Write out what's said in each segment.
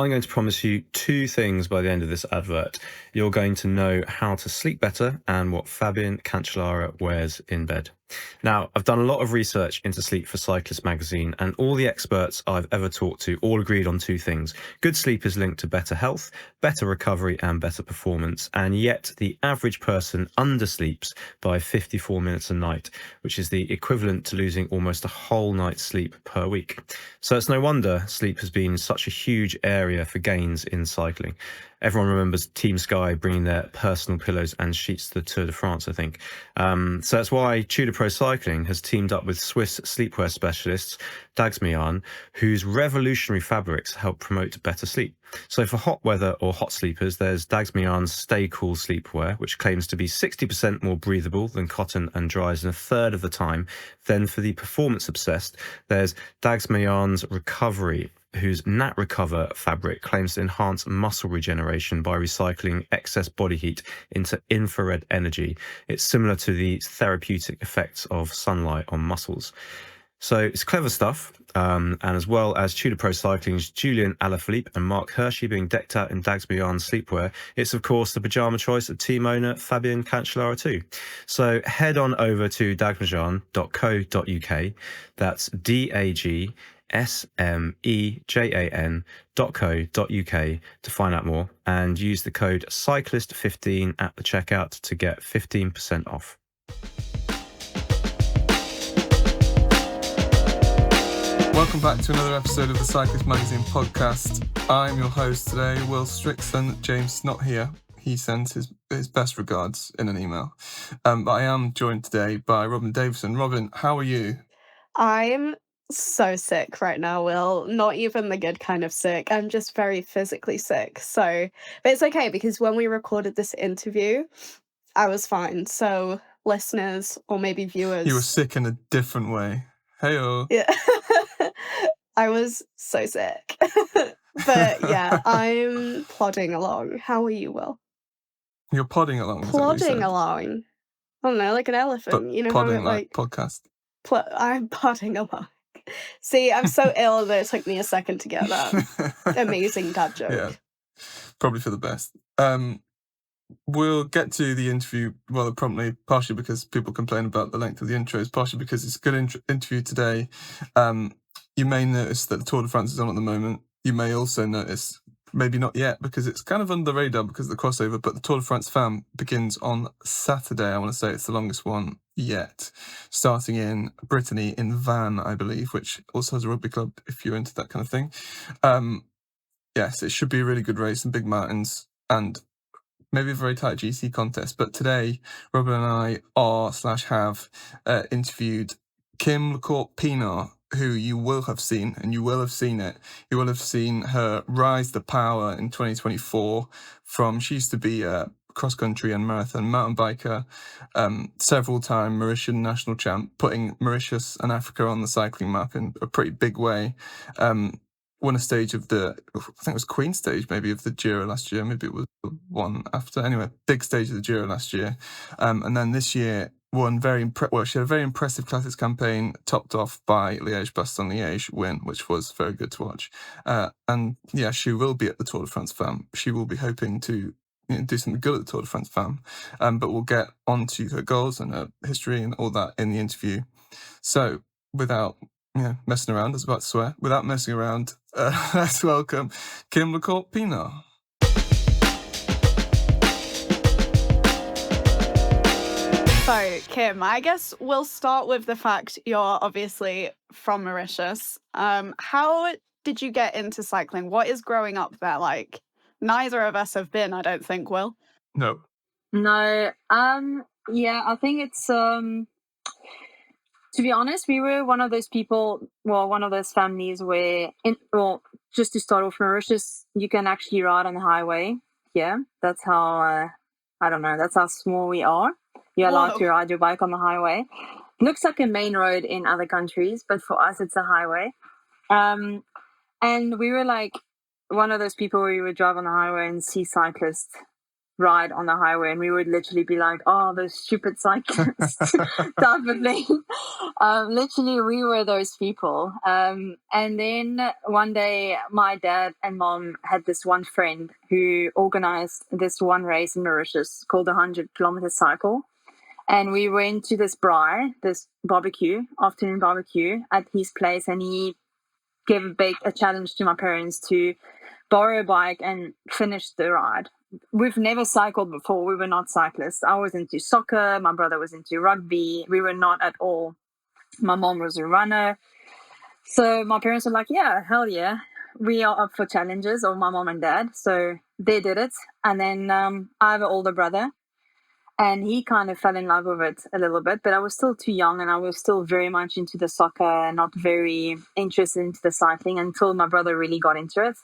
I'm going to promise you two things by the end of this advert. You're going to know how to sleep better and what Fabian Cancellara wears in bed. Now, I've done a lot of research into sleep for Cyclist magazine, and all the experts I've ever talked to all agreed on two things. Good sleep is linked to better health, better recovery and better performance, and yet the average person undersleeps by 54 minutes a night, which is the equivalent to losing almost a whole night's sleep per week. So it's no wonder sleep has been such a huge area for gains in cycling. Everyone remembers Team Sky bringing their personal pillows and sheets to the Tour de France, I think. So that's why Tudor Pro Cycling has teamed up with Swiss sleepwear specialists, Dagsmian, whose revolutionary fabrics help promote better sleep. So for hot weather or hot sleepers, there's Dagsmian's Stay Cool sleepwear, which claims to be 60% more breathable than cotton and dries in a third of the time. Then for the performance obsessed, there's Dagsmian's Recovery, whose Nat Recover fabric claims to enhance muscle regeneration by recycling excess body heat into infrared energy. It's similar to the therapeutic effects of sunlight on muscles. So it's clever stuff, and as well as Tudor Pro Cycling's Julian Alaphilippe and Mark Hershey being decked out in Dagsmian sleepwear, it's of course the pyjama choice of team owner Fabian Cancellara too. So head on over to dagmejan.co.uk, that's DAGSMEJAN.co.uk to find out more, and use the code Cyclist15 at the checkout to get 15% off. Welcome back to another episode of the Cyclist Magazine podcast. I'm your host today, Will Strickson. James is not here. He sends his best regards in an email. But I am joined today by Robyn Davison. Robyn, how are you? I'm so sick right now, Will. Not even the good kind of sick. I'm just very physically sick. But it's okay, because when we recorded this interview, I was fine. So listeners, or maybe viewers... You were sick in a different way. Hey-oh. Yeah. I was so sick. But yeah, I'm plodding along. How are you, Will? You're podding along. Plodding along. I don't know, like an elephant. But you know podding how like podcast. I'm plodding along. See, I'm so ill that it took me a second to get that amazing dad joke. Yeah, probably for the best. We'll get to the interview rather promptly, partially because people complain about the length of the intros, partially because it's a good interview today. You may notice that the Tour de France is on at the moment. You may also notice, maybe not yet, because it's kind of under the radar because of the crossover, but the Tour de France Femmes begins on Saturday. I want to say it's the longest one yet, starting in Brittany, in Vannes, I believe, which also has a rugby club if you're into that kind of thing. Yes, it should be a really good race and big mountains and maybe a very tight GC contest. But today, Robyn and I have interviewed Kim Le Court-Pienaar, who you will have seen, and you will have seen it. You will have seen her rise to power in 2024 she used to be a cross-country and marathon mountain biker, several-time Mauritian national champ, putting Mauritius and Africa on the cycling map in a pretty big way. Won a stage of I think it was Queen stage maybe of the Giro last year, maybe it was the one after. Anyway, big stage of the Giro last year. And then this year won she had a very impressive classics campaign topped off by Liège, Bastogne, Liège win, which was very good to watch. And yeah, she will be at the Tour de France Femmes. She will be hoping to do something good at the Tour de France Femmes. But we'll get onto her goals and her history and all that in the interview. So without messing around, I was about to swear. Without messing around, let's welcome Kim Le Court-Pienaar. So, Kim, I guess we'll start with the fact you're obviously from Mauritius. How did you get into cycling? What is growing up there like? Neither of us have been, I don't think, Will. No. Yeah, I think it's... To be honest, we were one of those families where, just to start off, Mauritius, you can actually ride on the highway. Yeah, that's how, that's how small we are. You're allowed to ride your bike on the highway. Looks like a main road in other countries, but for us, it's a highway. And we were like one of those people where you would drive on the highway and see cyclists ride on the highway, and we would literally be like, oh, those stupid cyclists type of thing. Literally, we were those people. And then one day, my dad and mom had this one friend who organized this one race in Mauritius called the 100-kilometer cycle. And we went to this afternoon barbecue at his place, and he gave a challenge to my parents to borrow a bike and finish the ride. We've never cycled before. We were not cyclists. I was into soccer. My brother was into rugby. We were not at all. My mom was a runner. So my parents were like, yeah, hell yeah. We are up for challenges, or my mom and dad. So they did it. And then I have an older brother. And he kind of fell in love with it a little bit, but I was still too young, and I was still very much into the soccer and not very interested into the cycling until my brother really got into it.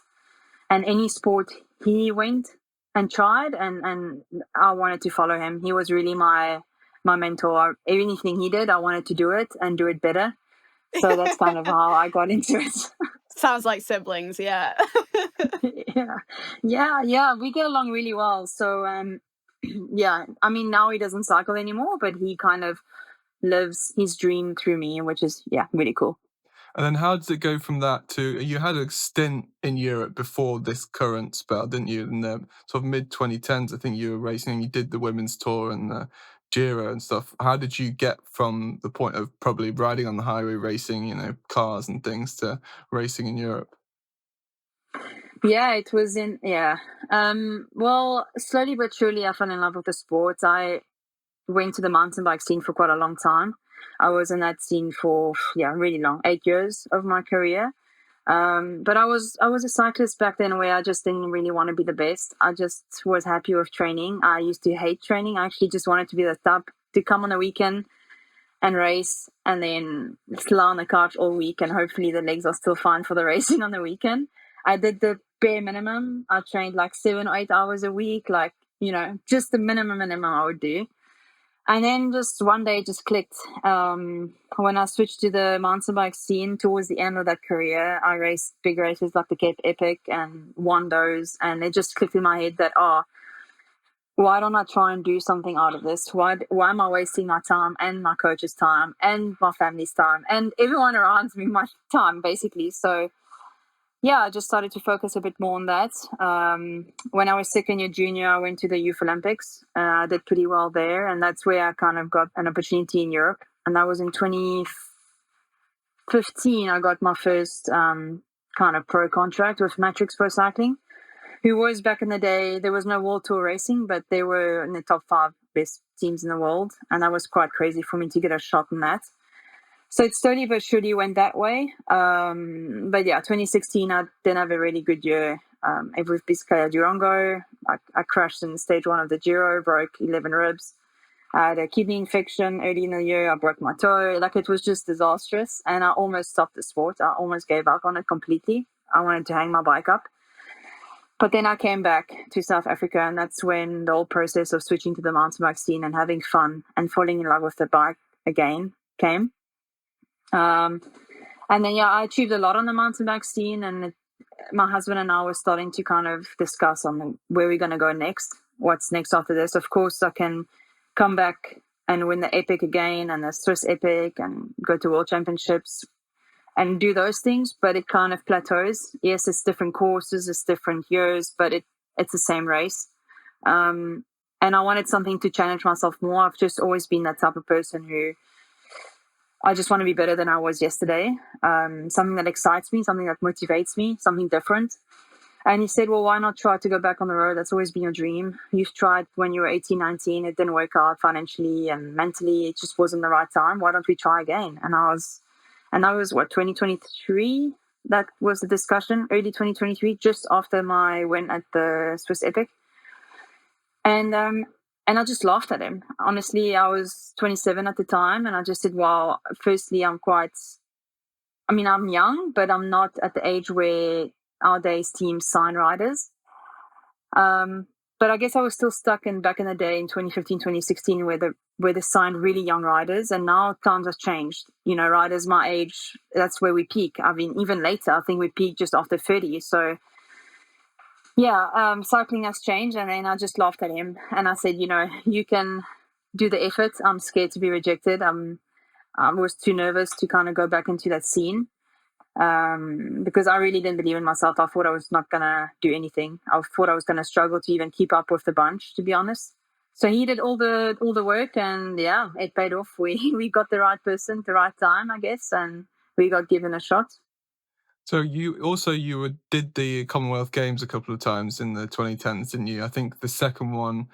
And any sport he went and tried, and I wanted to follow him. He was really my mentor. Anything he did, I wanted to do it and do it better. So that's kind of how I got into it. Sounds like siblings, yeah. Yeah. We get along really well. So yeah, I mean, now he doesn't cycle anymore, but he kind of lives his dream through me, which is, really cool. And then how did it go from that to, you had a stint in Europe before this current spell, didn't you? In the sort of mid-2010s, I think you were racing, and you did the women's tour and the Giro and stuff. How did you get from the point of probably riding on the highway, racing, cars and things, to racing in Europe? Yeah, it was well, slowly but surely I fell in love with the sport. I went to the mountain bike scene for quite a long time. I was in that scene for really long, 8 years of my career. But I was a cyclist back then, where I just didn't really want to be the best. I just was happy with training. I used to hate training. I actually just wanted to be the top, to come on the weekend and race, and then lie on the couch all week, and hopefully the legs are still fine for the racing on the weekend. I did the bare minimum. I trained like 7 or 8 hours a week, just the minimum I would do. And then just one day it just clicked. When I switched to the mountain bike scene towards the end of that career, I raced big races like the Cape Epic and won those. And it just clicked in my head that, why don't I try and do something out of this? Why am I wasting my time and my coach's time and my family's time and everyone around me, my time, basically? So I just started to focus a bit more on that. When I was second year junior, I went to the Youth Olympics. I did pretty well there, and that's where I kind of got an opportunity in Europe. And that was in 2015. I got my first kind of pro contract with Matrix Pro Cycling, who was, back in the day, there was no WorldTour racing, but they were in the top 5 best teams in the world. And that was quite crazy for me to get a shot in that. So it slowly but surely went that way. But 2016, I didn't have a really good year. With Biscaya Durango, I crashed in stage 1 of the Giro, broke 11 ribs. I had a kidney infection early in the year. I broke my toe. It was just disastrous. And I almost stopped the sport. I almost gave up on it completely. I wanted to hang my bike up. But then I came back to South Africa, and that's when the whole process of switching to the mountain bike scene and having fun and falling in love with the bike again came. And then I achieved a lot on the mountain bike scene, and my husband and I were starting to kind of discuss on where we're going to go next. What's next after this? Of course, I can come back and win the Epic again and the Swiss Epic and go to World Championships and do those things, but it kind of plateaus. Yes, it's different courses, it's different years, but it's the same race. And I wanted something to challenge myself more. I've just always been that type of person who I just want to be better than I was yesterday. Something that excites me, something that motivates me, something different. And he said, well, why not try to go back on the road? That's always been your dream. You've tried when you were 18, 19. It didn't work out financially and mentally. It just wasn't the right time. Why don't we try again? And that was 2023? That was the discussion, early 2023, just after my win at the Swiss Epic. And I just laughed at him. Honestly, I was 27 at the time, and I just said, well, firstly, I'm young, but I'm not at the age where our days teams sign riders. But I guess I was still stuck back in the day in 2015, 2016, where they signed really young riders, and now times have changed. Riders my age, that's where we peak. I mean, even later, I think we peak just after 30. So Cycling has changed, and then I just laughed at him and I said, you can do the effort. I'm scared to be rejected. I was too nervous to kind of go back into that scene, because I really didn't believe in myself. I thought I was not gonna do anything. I thought I was gonna struggle to even keep up with the bunch, to be honest. So he did all the work, and yeah, it paid off. We got the right person at the right time, I guess, and we got given a shot. So you did the Commonwealth Games a couple of times in the 2010s, didn't you? I think the second one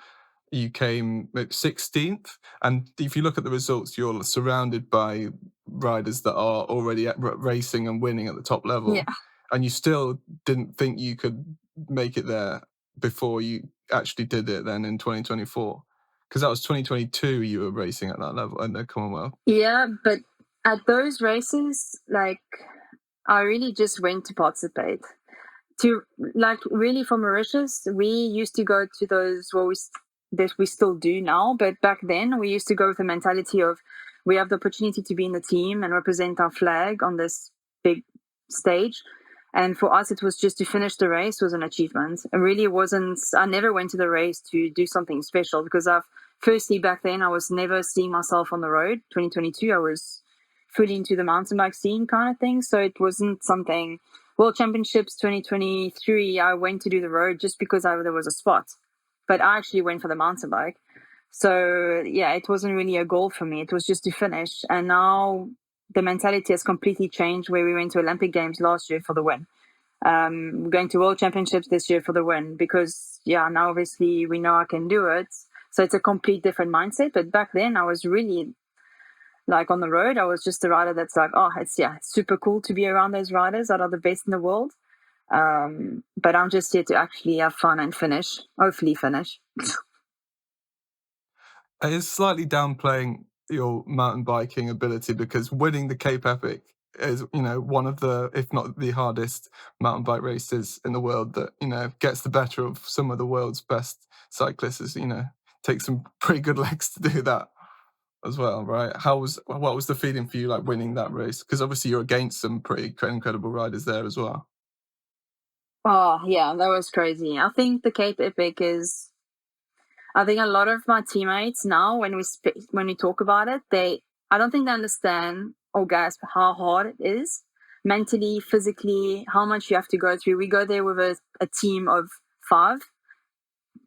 you came 16th, and if you look at the results, you're surrounded by riders that are already racing and winning at the top level. Yeah. And you still didn't think you could make it there before you actually did it then in 2024, because that was 2022 you were racing at that level in the Commonwealth. Yeah, but at those races, like, I really just went to participate. Really, for Mauritius, we used to go to those, that we still do now, but back then we used to go with the mentality of, we have the opportunity to be in the team and represent our flag on this big stage. And for us, it was just to finish the race was an achievement. It really wasn't, I never went to the race to do something special, because firstly, back then, I was never seeing myself on the road. 2022, I was fully into the mountain bike scene kind of thing. So it wasn't something. World Championships 2023, I went to do the road just because there was a spot. But I actually went for the mountain bike. So yeah, it wasn't really a goal for me. It was just to finish. And now the mentality has completely changed, where we went to Olympic Games last year for the win. We're going to World Championships this year for the win, because now obviously we know I can do it. So it's a complete different mindset. But back then I was really, like, on the road, I was just a rider that's like, it's super cool to be around those riders that are the best in the world. But I'm just here to actually have fun and hopefully finish. It's slightly downplaying your mountain biking ability, because winning the Cape Epic is, one of the, if not the hardest mountain bike races in the world that, gets the better of some of the world's best cyclists. Takes some pretty good legs to do that as well, right? What was the feeling for you, like, winning that race? Because obviously you're against some pretty incredible riders there as well. Oh yeah, that was crazy. I think the Cape Epic I think a lot of my teammates now, when we talk about it, I don't think they understand or grasp how hard it is, mentally, physically, how much you have to go through. We go there with a team of 5.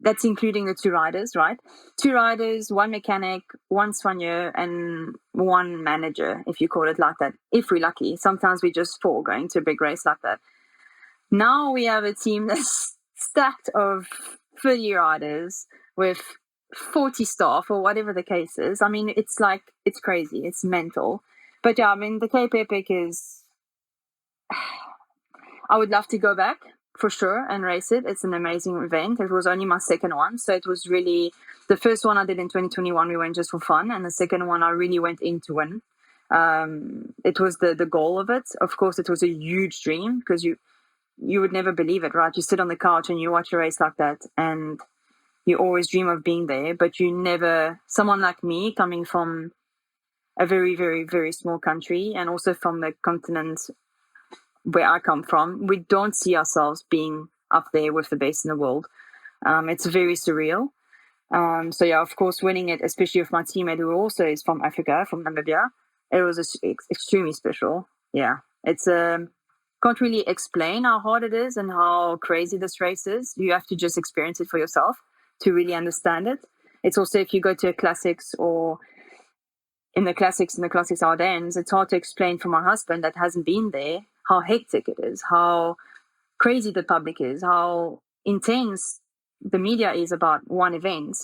That's including the 2 riders, right? 2 riders, 1 mechanic, 1 soigneur, and 1 manager, if you call it like that, if we're lucky. Sometimes we just 4 going to a big race like that. Now we have a team that's stacked of 30 riders with 40 staff, or whatever the case is. I mean, it's crazy. It's mental. But yeah, I mean, the Cape Epic is, I would love to go back for sure and race it. It's an amazing event. It was only my second one. So it was really, the first one I did in 2021, we went just for fun. And the second one I really went in to win. It was the goal of it. Of course, it was a huge dream, because you would never believe it, right? You sit on the couch and you watch a race like that, and you always dream of being there, but you never, someone like me, coming from a very, very, very small country, and also from the continent where I come from, we don't see ourselves being up there with the best in the world. It's very surreal. So yeah, of course, winning it, especially with my teammate who also is from Africa, from Namibia, it was extremely special. Yeah, it's can't really explain how hard it is and how crazy this race is. You have to just experience it for yourself to really understand it. It's also, if you go to a classics, or in the classics Ardennes, it's hard to explain for my husband that hasn't been there how hectic it is, how crazy the public is, how intense the media is about one event.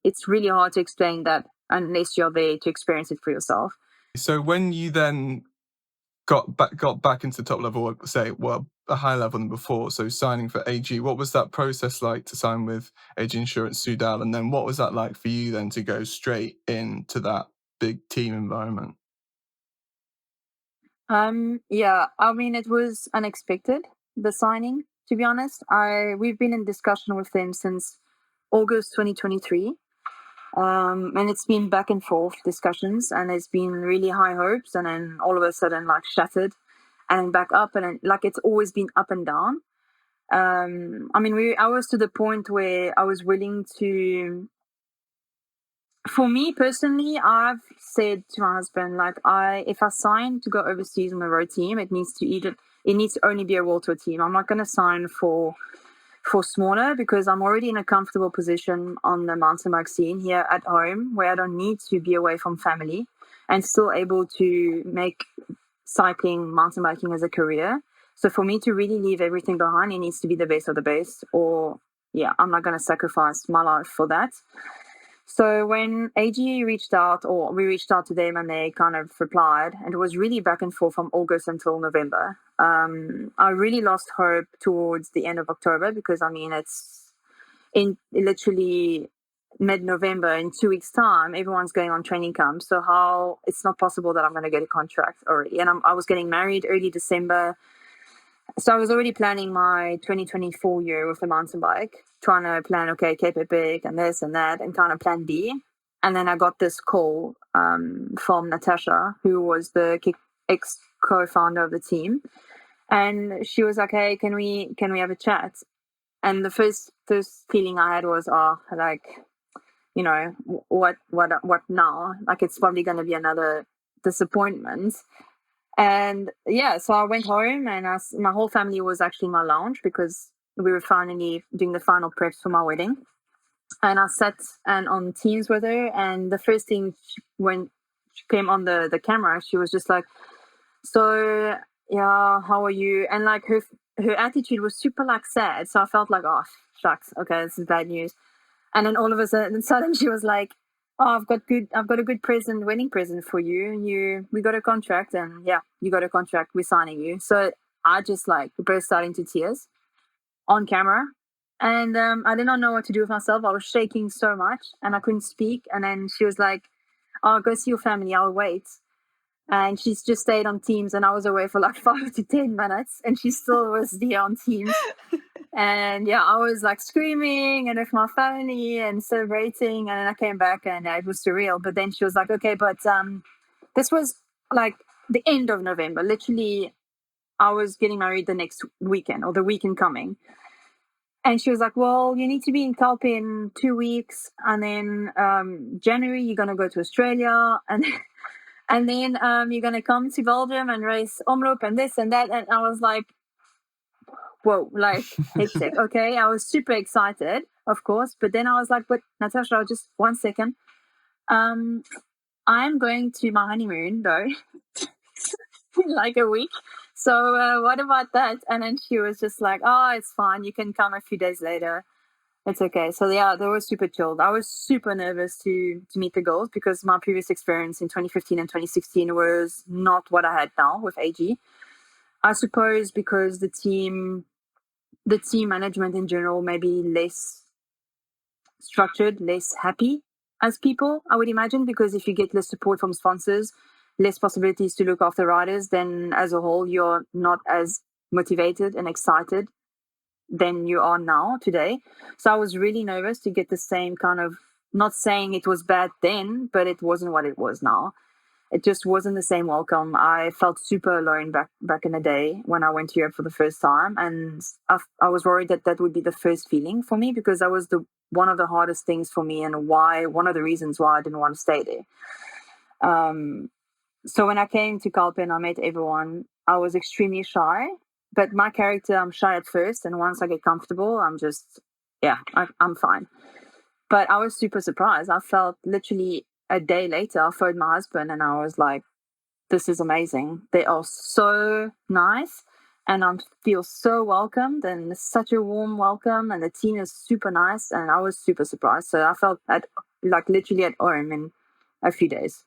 It's really hard to explain that unless you're there to experience it for yourself. So when you then got back into top level, say, a higher level than before, so signing for AG, what was that process like to sign with AG Insurance-Soudal? And then what was that like for you then to go straight into that big team environment? Yeah, I mean, it was unexpected, the signing, to be honest. We've been in discussion with them since August 2023. And it's been back and forth discussions, and it's been really high hopes, and then all of a sudden, like, shattered and back up, and then, like, it's always been up and down. I was to the point where I was willing to. For me personally, I've said to my husband, like, if I sign to go overseas on a road team, it needs to only be a WorldTour team. I'm not going to sign for smaller, because I'm already in a comfortable position on the mountain bike scene here at home, where I don't need to be away from family and still able to make cycling, mountain biking as a career. So for me to really leave everything behind, it needs to be the best of the best, or I'm not going to sacrifice my life for that. So when AG reached out, or we reached out to them, and they kind of replied, and it was really back and forth from August until November. I really lost hope towards the end of October, because it's in literally mid-November. In 2 weeks' time, everyone's going on training camp. So how it's not possible that I'm going to get a contract already. And I was getting married early December. So I was already planning my 2024 year with the mountain bike, trying to plan, okay, Cape Epic and this and that, and kind of plan B. And then I got this call from Natasha, who was the ex-co-founder of the team. And she was like, hey, can we have a chat? And the first feeling I had was, what now? Like, it's probably going to be another disappointment. And so I went home, and my whole family was actually in my lounge, because we were finally doing the final preps for my wedding. And I sat on Teams with her, and the first thing when she came on the camera, she was just like, so yeah, how are you? And like her attitude was super like sad. So I felt like, oh shucks, okay, this is bad news. And then all of a sudden she was like, oh, I've got a good wedding present for you. We got a contract, and you got a contract. We're signing you. So I just like burst out into tears on camera, and I did not know what to do with myself. I was shaking so much, and I couldn't speak. And then she was like, oh, go see your family. I'll wait. And she's just stayed on Teams, and I was away for like 5 to 10 minutes, and she still was there on Teams. And I was like screaming and with my family and celebrating, and then I came back, and it was surreal. But then she was like, okay, but this was like the end of November. Literally, I was getting married the next weekend, or the weekend coming. And she was like, well, you need to be in Calpe in 2 weeks, and then January you're gonna go to Australia, and then you're gonna come to Belgium and race Omloop and this and that. And I was like, whoa, like hectic. Okay, I was super excited, of course, but then I was like, but Natasha, just 1 second. I'm going to my honeymoon though, in like a week. So what about that? And then she was just like, oh, it's fine. You can come a few days later. It's okay. So they were super chilled. I was super nervous to meet the girls, because my previous experience in 2015 and 2016 was not what I had now with AG. I suppose because the team management in general may be less structured, less happy as people, I would imagine, because if you get less support from sponsors, less possibilities to look after riders, then as a whole, you're not as motivated and excited than you are now today. So I was really nervous to get the same kind of, not saying it was bad then, but it wasn't what it was now. It just wasn't the same welcome. I felt super alone back in the day when I went to Europe for the first time, and I was worried that would be the first feeling for me, because that was one of the hardest things for me, and one of the reasons why I didn't want to stay there. So when I came to Calpe and I met everyone, I was extremely shy. But my character, I'm shy at first, and once I get comfortable, I'm just, I'm fine. But I was super surprised. I felt literally a day later, I phoned my husband, and I was like, this is amazing. They are so nice, and I feel so welcomed, and it's such a warm welcome, and the team is super nice, and I was super surprised. So I felt literally at home in a few days.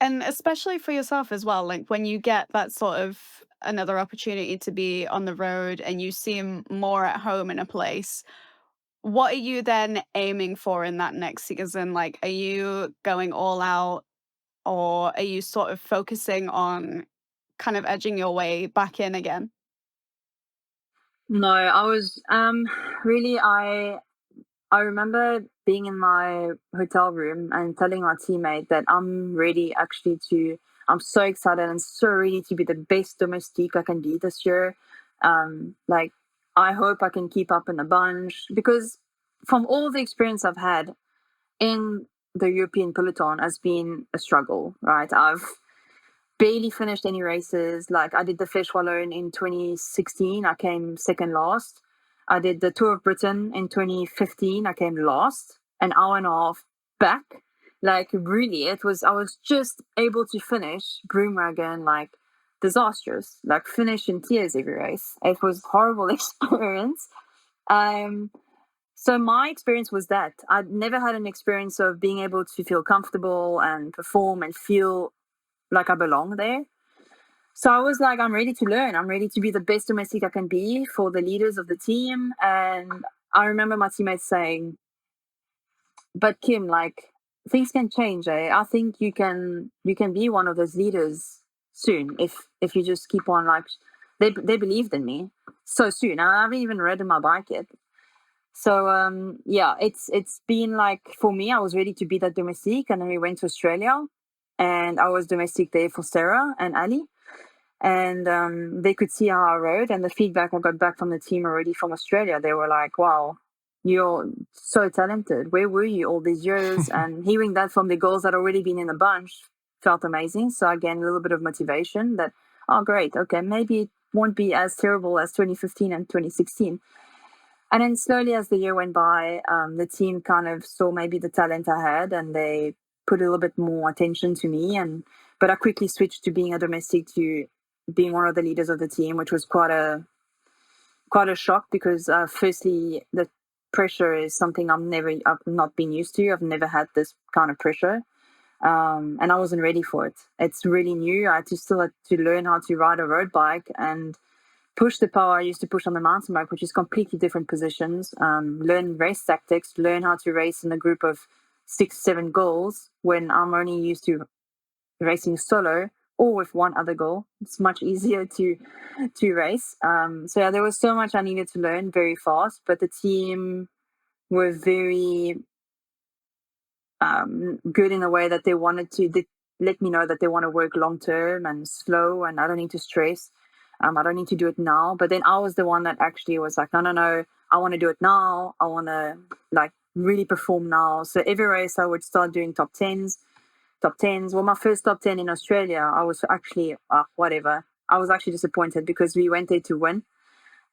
And especially for yourself as well, like when you get that sort of another opportunity to be on the road and you seem more at home in a place, what are you then aiming for in that next season? Like, are you going all out, or are you sort of focusing on kind of edging your way back in again? No, I was really, I remember being in my hotel room and telling my teammate that I'm ready I'm so excited and so ready to be the best domestique I can be this year. Like, I hope I can keep up in the bunch, because from all the experience I've had in the European peloton has been a struggle, right? I've barely finished any races. Like, I did the Flèche Wallonne in 2016. I came second last. I did the Tour of Britain in 2015. I came last, an hour and a half back. Like, really, I was just able to finish Broomwagon, like, disastrous. Like, finish in tears every race. It was horrible experience. So my experience was that I'd never had an experience of being able to feel comfortable and perform and feel like I belong there. So I was like, I'm ready to learn. I'm ready to be the best domestique I can be for the leaders of the team. And I remember my teammates saying, but Kim, like, things can change. I think you can be one of those leaders soon if you just keep on, like, they believed in me so soon. I haven't even ridden my bike yet. So yeah, it's been like, for me, I was ready to be that domestique, and then we went to Australia, and I was domestique there for Sarah and Ali, and they could see how I rode, and the feedback I got back from the team already from Australia, they were like, "Wow, you're so talented. Where were you all these years?" And hearing that from the girls that already been in the bunch felt amazing. So again, a little bit of motivation that, oh great, okay, maybe it won't be as terrible as 2015 and 2016. And then slowly as the year went by, the team kind of saw maybe the talent I had, and they put a little bit more attention to me. But I quickly switched to being a domestique, to being one of the leaders of the team, which was quite a shock, because firstly, the pressure is something I've not been used to. I've never had this kind of pressure. And I wasn't ready for it. It's really new. I still had to learn how to ride a road bike and push the power I used to push on the mountain bike, which is completely different positions. Learn race tactics, learn how to race in a group of 6-7 girls when I'm only used to racing solo or with one other girl. It's much easier to race. So yeah, there was so much I needed to learn very fast, but the team were very good in a way that they let me know that they want to work long term and slow, and I don't need to stress. I don't need to do it now. But then I was the one that actually was like, no, I want to do it now. I want to, like, really perform now. So every race I would start doing top 10s. Well, my first top 10 in Australia, I was actually, whatever. I was actually disappointed because we went there to win.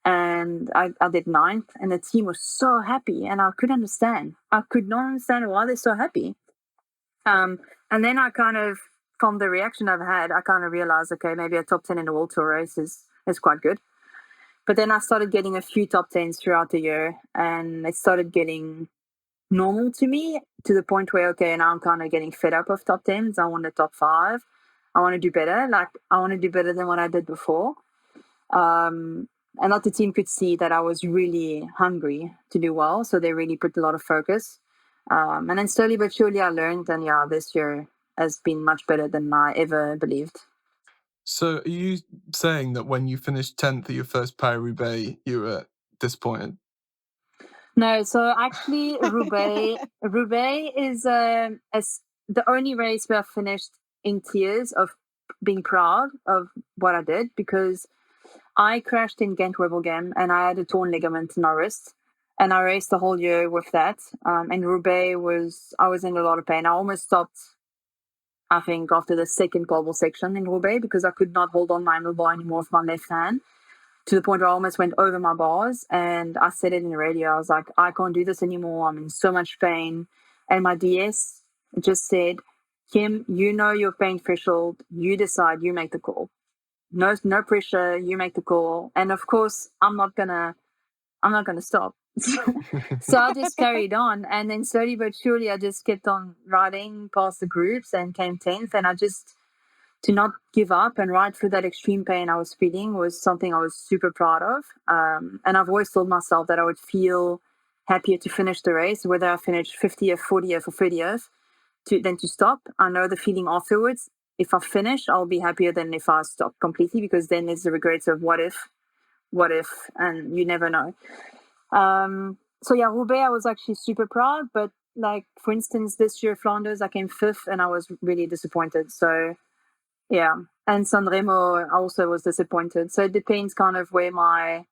And I did 9th, and the team was so happy, and I could understand. I could not understand why they're so happy. And then I kind of, from the reaction I've had, I kind of realized, okay, maybe a top 10 in the WorldTour race is quite good. But then I started getting a few top 10s throughout the year, and it started getting normal to me, to the point where, okay, now I'm kind of getting fed up of top 10s. I want a top 5. I want to do better. Like, I want to do better than what I did before. And that the team could see that I was really hungry to do well. So they really put a lot of focus. And then slowly but surely I learned, and yeah, this year has been much better than I ever believed. So are you saying that when you finished 10th at your first Paris-Roubaix, you were disappointed? No, so actually Roubaix is the only race where I finished in tears of being proud of what I did, because I crashed in Ghent-Wevelgem and I had a torn ligament in my wrist, and I raced the whole year with that. And Roubaix I was in a lot of pain. I almost stopped, I think, after the second cobble section in Roubaix, because I could not hold on my handlebar anymore with my left hand, to the point where I almost went over my bars. And I said it in the radio. I was like, I can't do this anymore. I'm in so much pain. And my DS just said, Kim, you know your pain threshold. You decide. You make the call. No pressure. You make the call. And of course, I'm not gonna stop. So I just carried on, and then slowly but surely I just kept on riding past the groups and came 10th. And I just, to not give up and ride through that extreme pain I was feeling was something I was super proud of. And I've always told myself that I would feel happier to finish the race, whether I finished 50th, 40th or 30th, than to stop. I know the feeling afterwards. If I finish, I'll be happier than if I stop completely, because then there's the regrets of what if, and you never know. So yeah, Roubaix, I was actually super proud. But like, for instance, this year, Flanders, I came 5th and I was really disappointed. So yeah, And Sanremo also was disappointed. So it depends kind of where my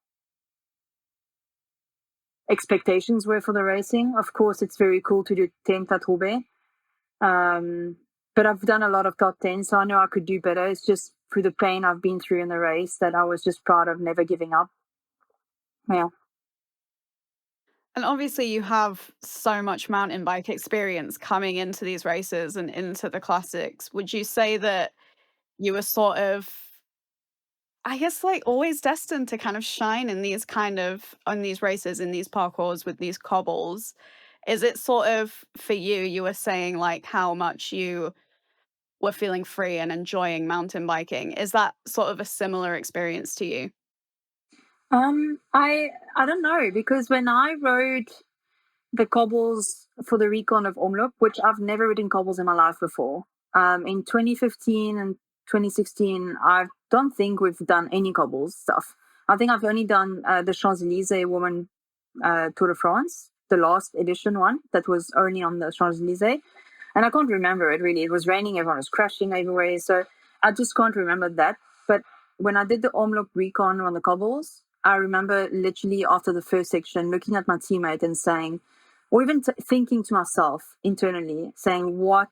expectations were for the racing. Of course, it's very cool to do 10th at Roubaix. But I've done a lot of top 10, so I know I could do better. It's just through the pain I've been through in the race that I was just proud of never giving up. Yeah. And obviously you have so much mountain bike experience coming into these races and into the classics. Would you say that you were sort of, I guess, like always destined to kind of shine in these on these races, in these parcours with these cobbles? Is it sort of for you were saying like how much you were feeling free and enjoying mountain biking. Is that sort of a similar experience to you? I don't know, because when I rode the cobbles for the recon of Omloop, which I've never ridden cobbles in my life before, in 2015 and 2016, I don't think we've done any cobbles stuff. I think I've only done the Champs-Élysées Women Tour de France, the last edition one that was only on the Champs-Élysées. And I can't remember it really. It was raining, everyone was crashing everywhere. So I just can't remember that. But when I did the Omloop recon on the cobbles, I remember literally after the first section looking at my teammate and saying, or even thinking to myself internally, saying, what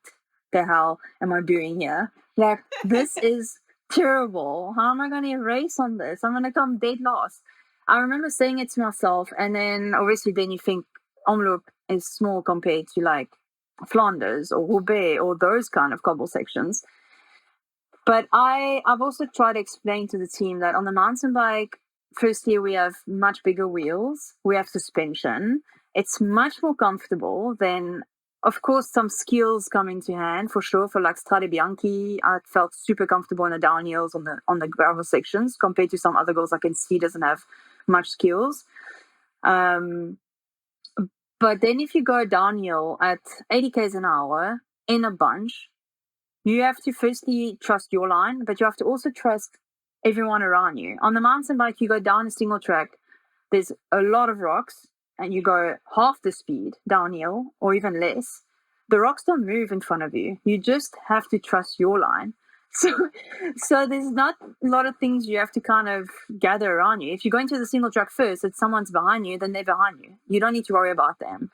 the hell am I doing here? Like, this is terrible. How am I going to race on this? I'm going to come dead last. I remember saying it to myself. And then obviously then you think Omloop is small compared to like Flanders or Roubaix or those kind of cobble sections. But I've also tried to explain to the team that on the mountain bike, firstly, we have much bigger wheels. We have suspension. It's much more comfortable than, of course, some skills come into hand for sure. For like Strade Bianchi, I felt super comfortable in the downhills on the gravel sections compared to some other girls I can see doesn't have much skills. But then if you go downhill at 80 k's an hour in a bunch, you have to firstly trust your line, but you have to also trust everyone around you. On the mountain bike, you go down a single track, there's a lot of rocks, and you go half the speed downhill or even less. The rocks don't move in front of you. You just have to trust your line. So there's not a lot of things you have to kind of gather around you. If you go into the single track first, if someone's behind you, then they're behind you. You don't need to worry about them.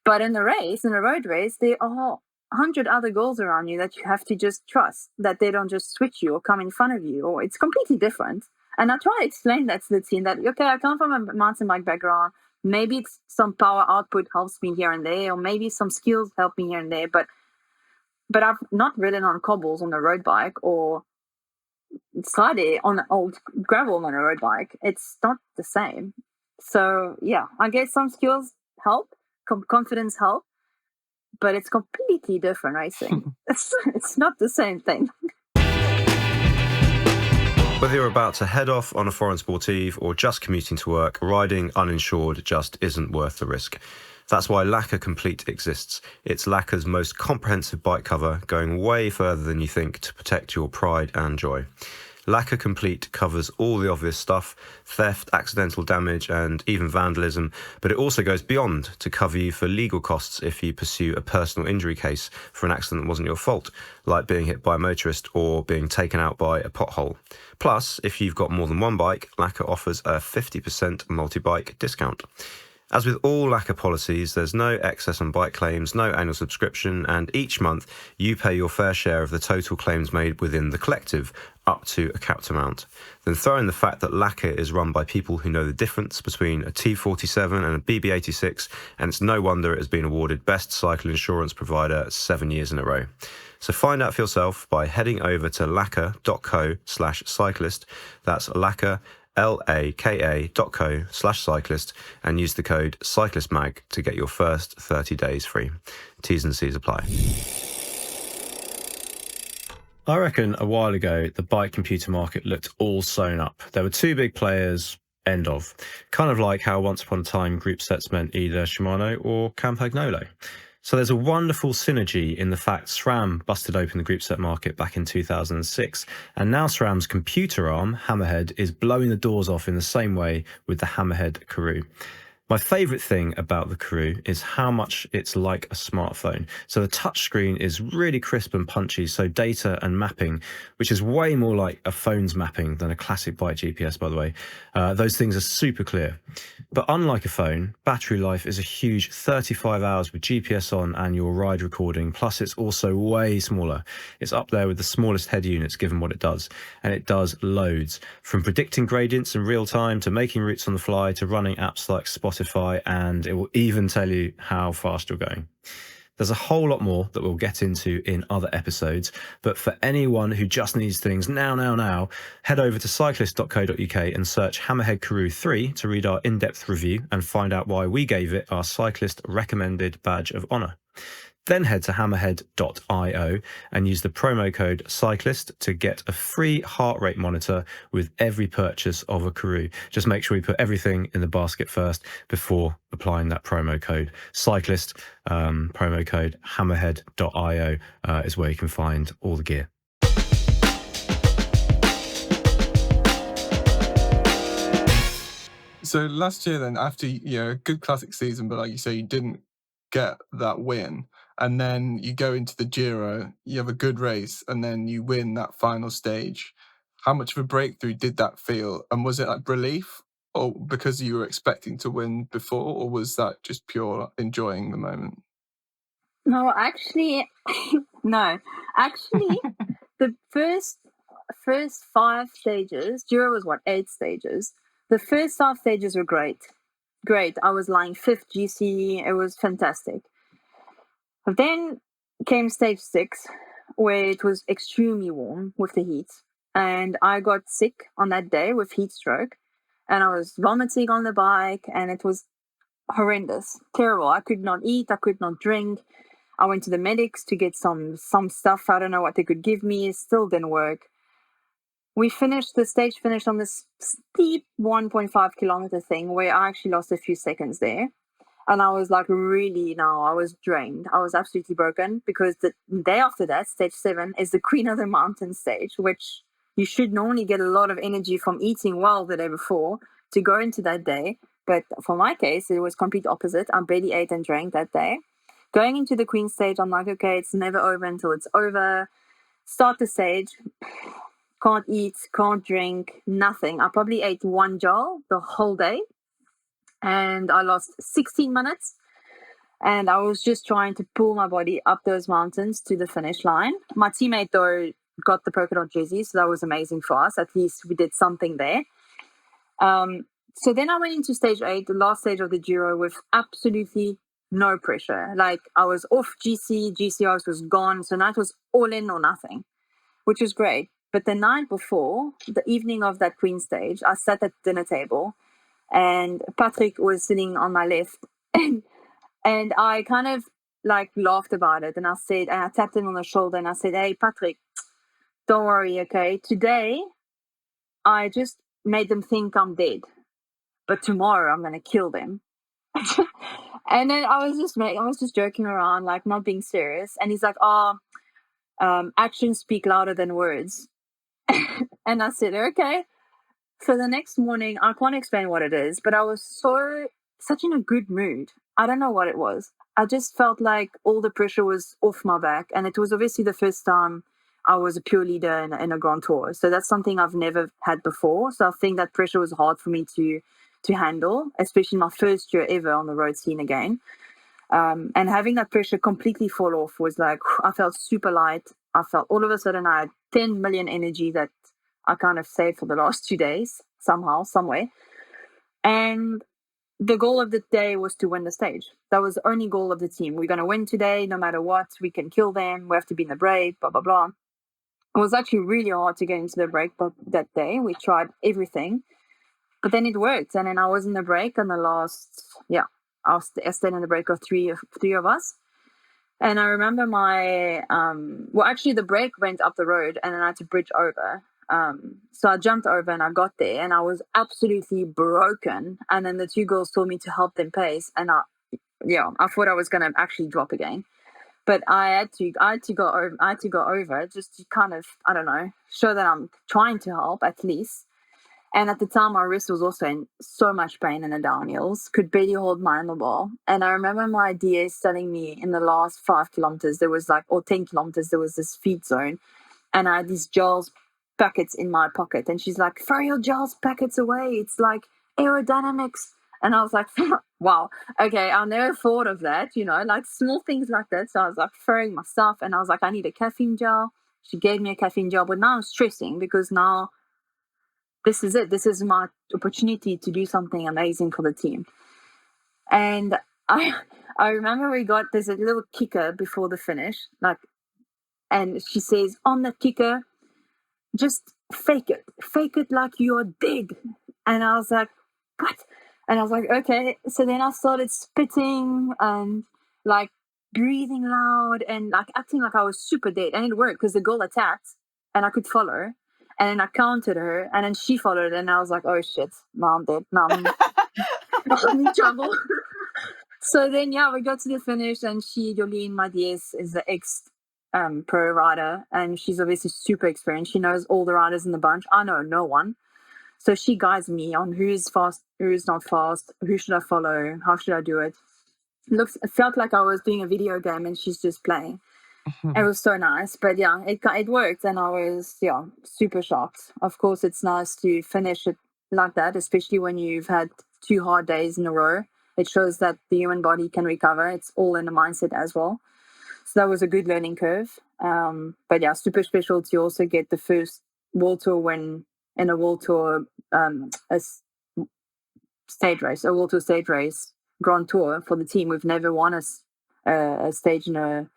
But in a road race, there are 100 other girls around you that you have to just trust, that they don't just switch you or come in front of you, or it's completely different. And I try to explain that to the team that, okay, I come from a mountain bike background. Maybe it's some power output helps me here and there, or maybe some skills help me here and there, but I've not ridden on cobbles on a road bike or slidey on an old gravel on a road bike. It's not the same. So yeah, I guess some skills help, confidence help, but it's completely different racing. It's not the same thing. Whether you're about to head off on a foreign sportive or just commuting to work, riding uninsured just isn't worth the risk. That's why Lacquer Complete exists. It's Lacquer's most comprehensive bike cover, going way further than you think to protect your pride and joy. Lacquer Complete covers all the obvious stuff, theft, accidental damage and even vandalism, but it also goes beyond to cover you for legal costs if you pursue a personal injury case for an accident that wasn't your fault, like being hit by a motorist or being taken out by a pothole. Plus, if you've got more than one bike, Lacquer offers a 50% multi-bike discount. As with all Lacquer policies, there's no excess on bike claims, no annual subscription, and each month you pay your fair share of the total claims made within the collective, up to a capped amount. Then throw in the fact that Lacquer is run by people who know the difference between a T47 and a BB86, and it's no wonder it has been awarded Best Cycle Insurance Provider 7 years in a row. So find out for yourself by heading over to lacquer.co/cyclist. That's Lacquer, laka.co/cyclist, and use the code CYCLISTMAG to get your first 30 days free. T's and C's apply. I reckon a while ago, the bike computer market looked all sewn up. There were two big players, end of. Kind of like how once upon a time group sets meant either Shimano or Campagnolo. So there's a wonderful synergy in the fact SRAM busted open the group set market back in 2006, and now SRAM's computer arm, Hammerhead, is blowing the doors off in the same way with the Hammerhead Karoo. My favourite thing about the Karoo is how much it's like a smartphone. So the touchscreen is really crisp and punchy, so data and mapping, which is way more like a phone's mapping than a classic bike GPS, by the way, those things are super clear. But unlike a phone, battery life is a huge 35 hours with GPS on and your ride recording, plus it's also way smaller. It's up there with the smallest head units given what it does, and it does loads, from predicting gradients in real time to making routes on the fly to running apps like Spotify, and it will even tell you how fast you're going. There's a whole lot more that we'll get into in other episodes, but for anyone who just needs things now, head over to cyclist.co.uk and search Hammerhead Karoo 3 to read our in-depth review and find out why we gave it our Cyclist Recommended Badge of Honour. Then head to hammerhead.io and use the promo code CYCLIST to get a free heart rate monitor with every purchase of a Karoo. Just make sure you put everything in the basket first before applying that promo code. Cyclist, promo code hammerhead.io is where you can find all the gear. So last year then, after a good classic season, but like you say, you didn't get that win, and then you go into the Giro, you have a good race, and then you win that final stage. How much of a breakthrough did that feel? And was it like relief, or because you were expecting to win before, or was that just pure enjoying the moment? No, actually, no. Actually, the first 5 stages, Giro was 8 stages. The first 5 stages were great. I was lying 5th GC. It was fantastic. But then came stage 6, where it was extremely warm with the heat. And I got sick on that day with heat stroke. And I was vomiting on the bike, and it was horrendous, terrible. I could not eat, I could not drink. I went to the medics to get some stuff. I don't know what they could give me. It still didn't work. The stage finished on this steep 1.5 kilometer thing where I actually lost a few seconds there. And I was like, I was drained. I was absolutely broken, because the day after that, stage 7, is the Queen of the Mountain stage, which you should normally get a lot of energy from eating well the day before to go into that day. But for my case, it was complete opposite. I barely ate and drank that day. Going into the Queen stage, I'm like, okay, it's never over until it's over. Start the stage. Can't eat, can't drink, nothing. I probably ate 1 gel the whole day. And I lost 16 minutes. And I was just trying to pull my body up those mountains to the finish line. My teammate, though, got the polka dot jersey, so that was amazing for us. At least we did something there. So then I went into stage 8, the last stage of the Giro, with absolutely no pressure. Like, I was off GCRs was gone. So now it was all in or nothing, which was great. But the night before, the evening of that Queen stage, I sat at the dinner table, and Patrick was sitting on my left, and I kind of like laughed about it, and I tapped him on the shoulder, and I said, "Hey, Patrick, don't worry, okay? Today, I just made them think I'm dead, but tomorrow I'm gonna kill them." And then I was just joking around, like not being serious, and he's like, actions speak louder than words." And I said, okay. So the next morning, I can't explain what it is, but I was such in a good mood. I don't know what it was. I just felt like all the pressure was off my back. And it was obviously the first time I was a pure leader in a Grand Tour. So that's something I've never had before. So I think that pressure was hard for me to handle, especially my first year ever on the road scene again. And having that pressure completely fall off was like, I felt super light. I felt all of a sudden I had 10 million energy that I kind of saved for the last 2 days, somehow, some way. And the goal of the day was to win the stage. That was the only goal of the team. We're going to win today, no matter what. We can kill them. We have to be in the break, blah, blah, blah. It was actually really hard to get into the break that day. We tried everything, but then it worked. And then I was in the break, and I stayed in the break of three of us. And I remember the break went up the road, and then I had to bridge over. So I jumped over and I got there, and I was absolutely broken. And then the 2 girls told me to help them pace, and I thought I was going to actually drop again. But I had to go over just to kind of, I don't know, show that I'm trying to help at least. And at the time, my wrist was also in so much pain in the downhills, could barely hold my handlebar. And I remember my DS telling me in the last 5 kilometers, there was like, or 10 kilometers, there was this feed zone. And I had these gels packets in my pocket. And she's like, throw your gels packets away. It's like aerodynamics. And I was like, wow, okay, I never thought of that, you know, like small things like that. So I was like throwing my stuff and I was like, I need a caffeine gel. She gave me a caffeine gel, but now I'm stressing because now this is it. This is my opportunity to do something amazing for the team. And I remember there's a little kicker before the finish, like, and she says, on the kicker, just fake it like you're dead. And I was like, what? And I was like, okay. So then I started spitting and like breathing loud and like acting like I was super dead. And it worked because the girl attacked and I could follow her. And then I counted her and then she followed and I was like, oh shit, now I'm dead. Now I'm in trouble. So then, yeah, we got to the finish and Jolene, my DS, is the pro rider and she's obviously super experienced. She knows all the riders in the bunch. I know no one. So she guides me on who's fast, who's not fast, who should I follow, how should I do it. It felt like I was doing a video game and she's just playing. It was so nice, but yeah, it worked and I was super shocked. Of course, it's nice to finish it like that, especially when you've had 2 hard days in a row. It shows that the human body can recover. It's all in the mindset as well. So that was a good learning curve. But yeah, super special to also get the first WorldTour win in a WorldTour stage race, a WorldTour stage race, Grand Tour for the team. We've never won a stage in a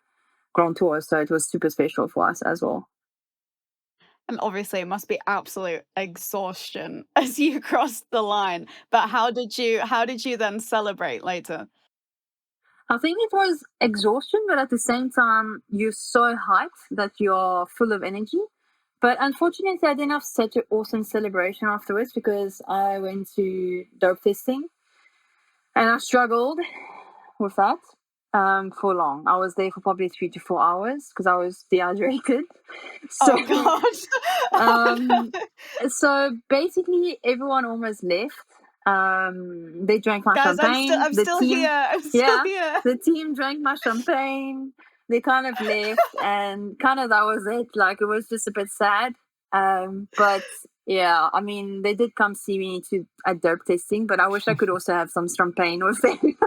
Grand Tour, so it was super special for us as well. And obviously it must be absolute exhaustion as you crossed the line. But how did you then celebrate later? I think it was exhaustion, but at the same time, you're so hyped that you're full of energy. But unfortunately, I didn't have such an awesome celebration afterwards because I went to dope testing and I struggled with that for long. I was there for probably 3 to 4 hours because I was dehydrated. So, God. So basically, everyone almost left. They drank my Guys, champagne. I'm still here. The team drank my champagne. They kind of left, and kind of that was it. Like it was just a bit sad. But yeah, I mean, they did come see me at dope testing, but I wish I could also have some champagne with them.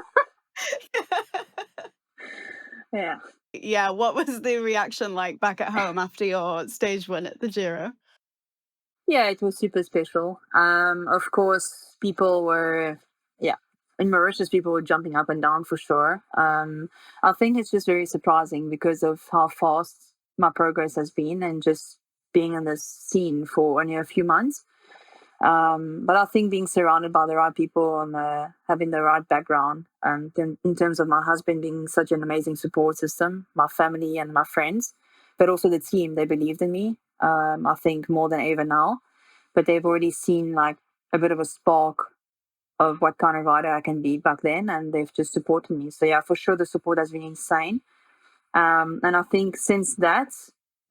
Yeah. Yeah, what was the reaction like back at home after your stage win at the Giro? Yeah, it was super special. Of course, people were, in Mauritius, people were jumping up and down for sure. I think it's just very surprising because of how fast my progress has been and just being in this scene for only a few months. But I think being surrounded by the right people and having the right background, in terms of my husband being such an amazing support system, my family and my friends, but also the team, they believed in me. I think more than ever now, but they've already seen like a bit of a spark of what kind of rider I can be back then, and they've just supported me. So yeah, for sure the support has been insane. And I think since that,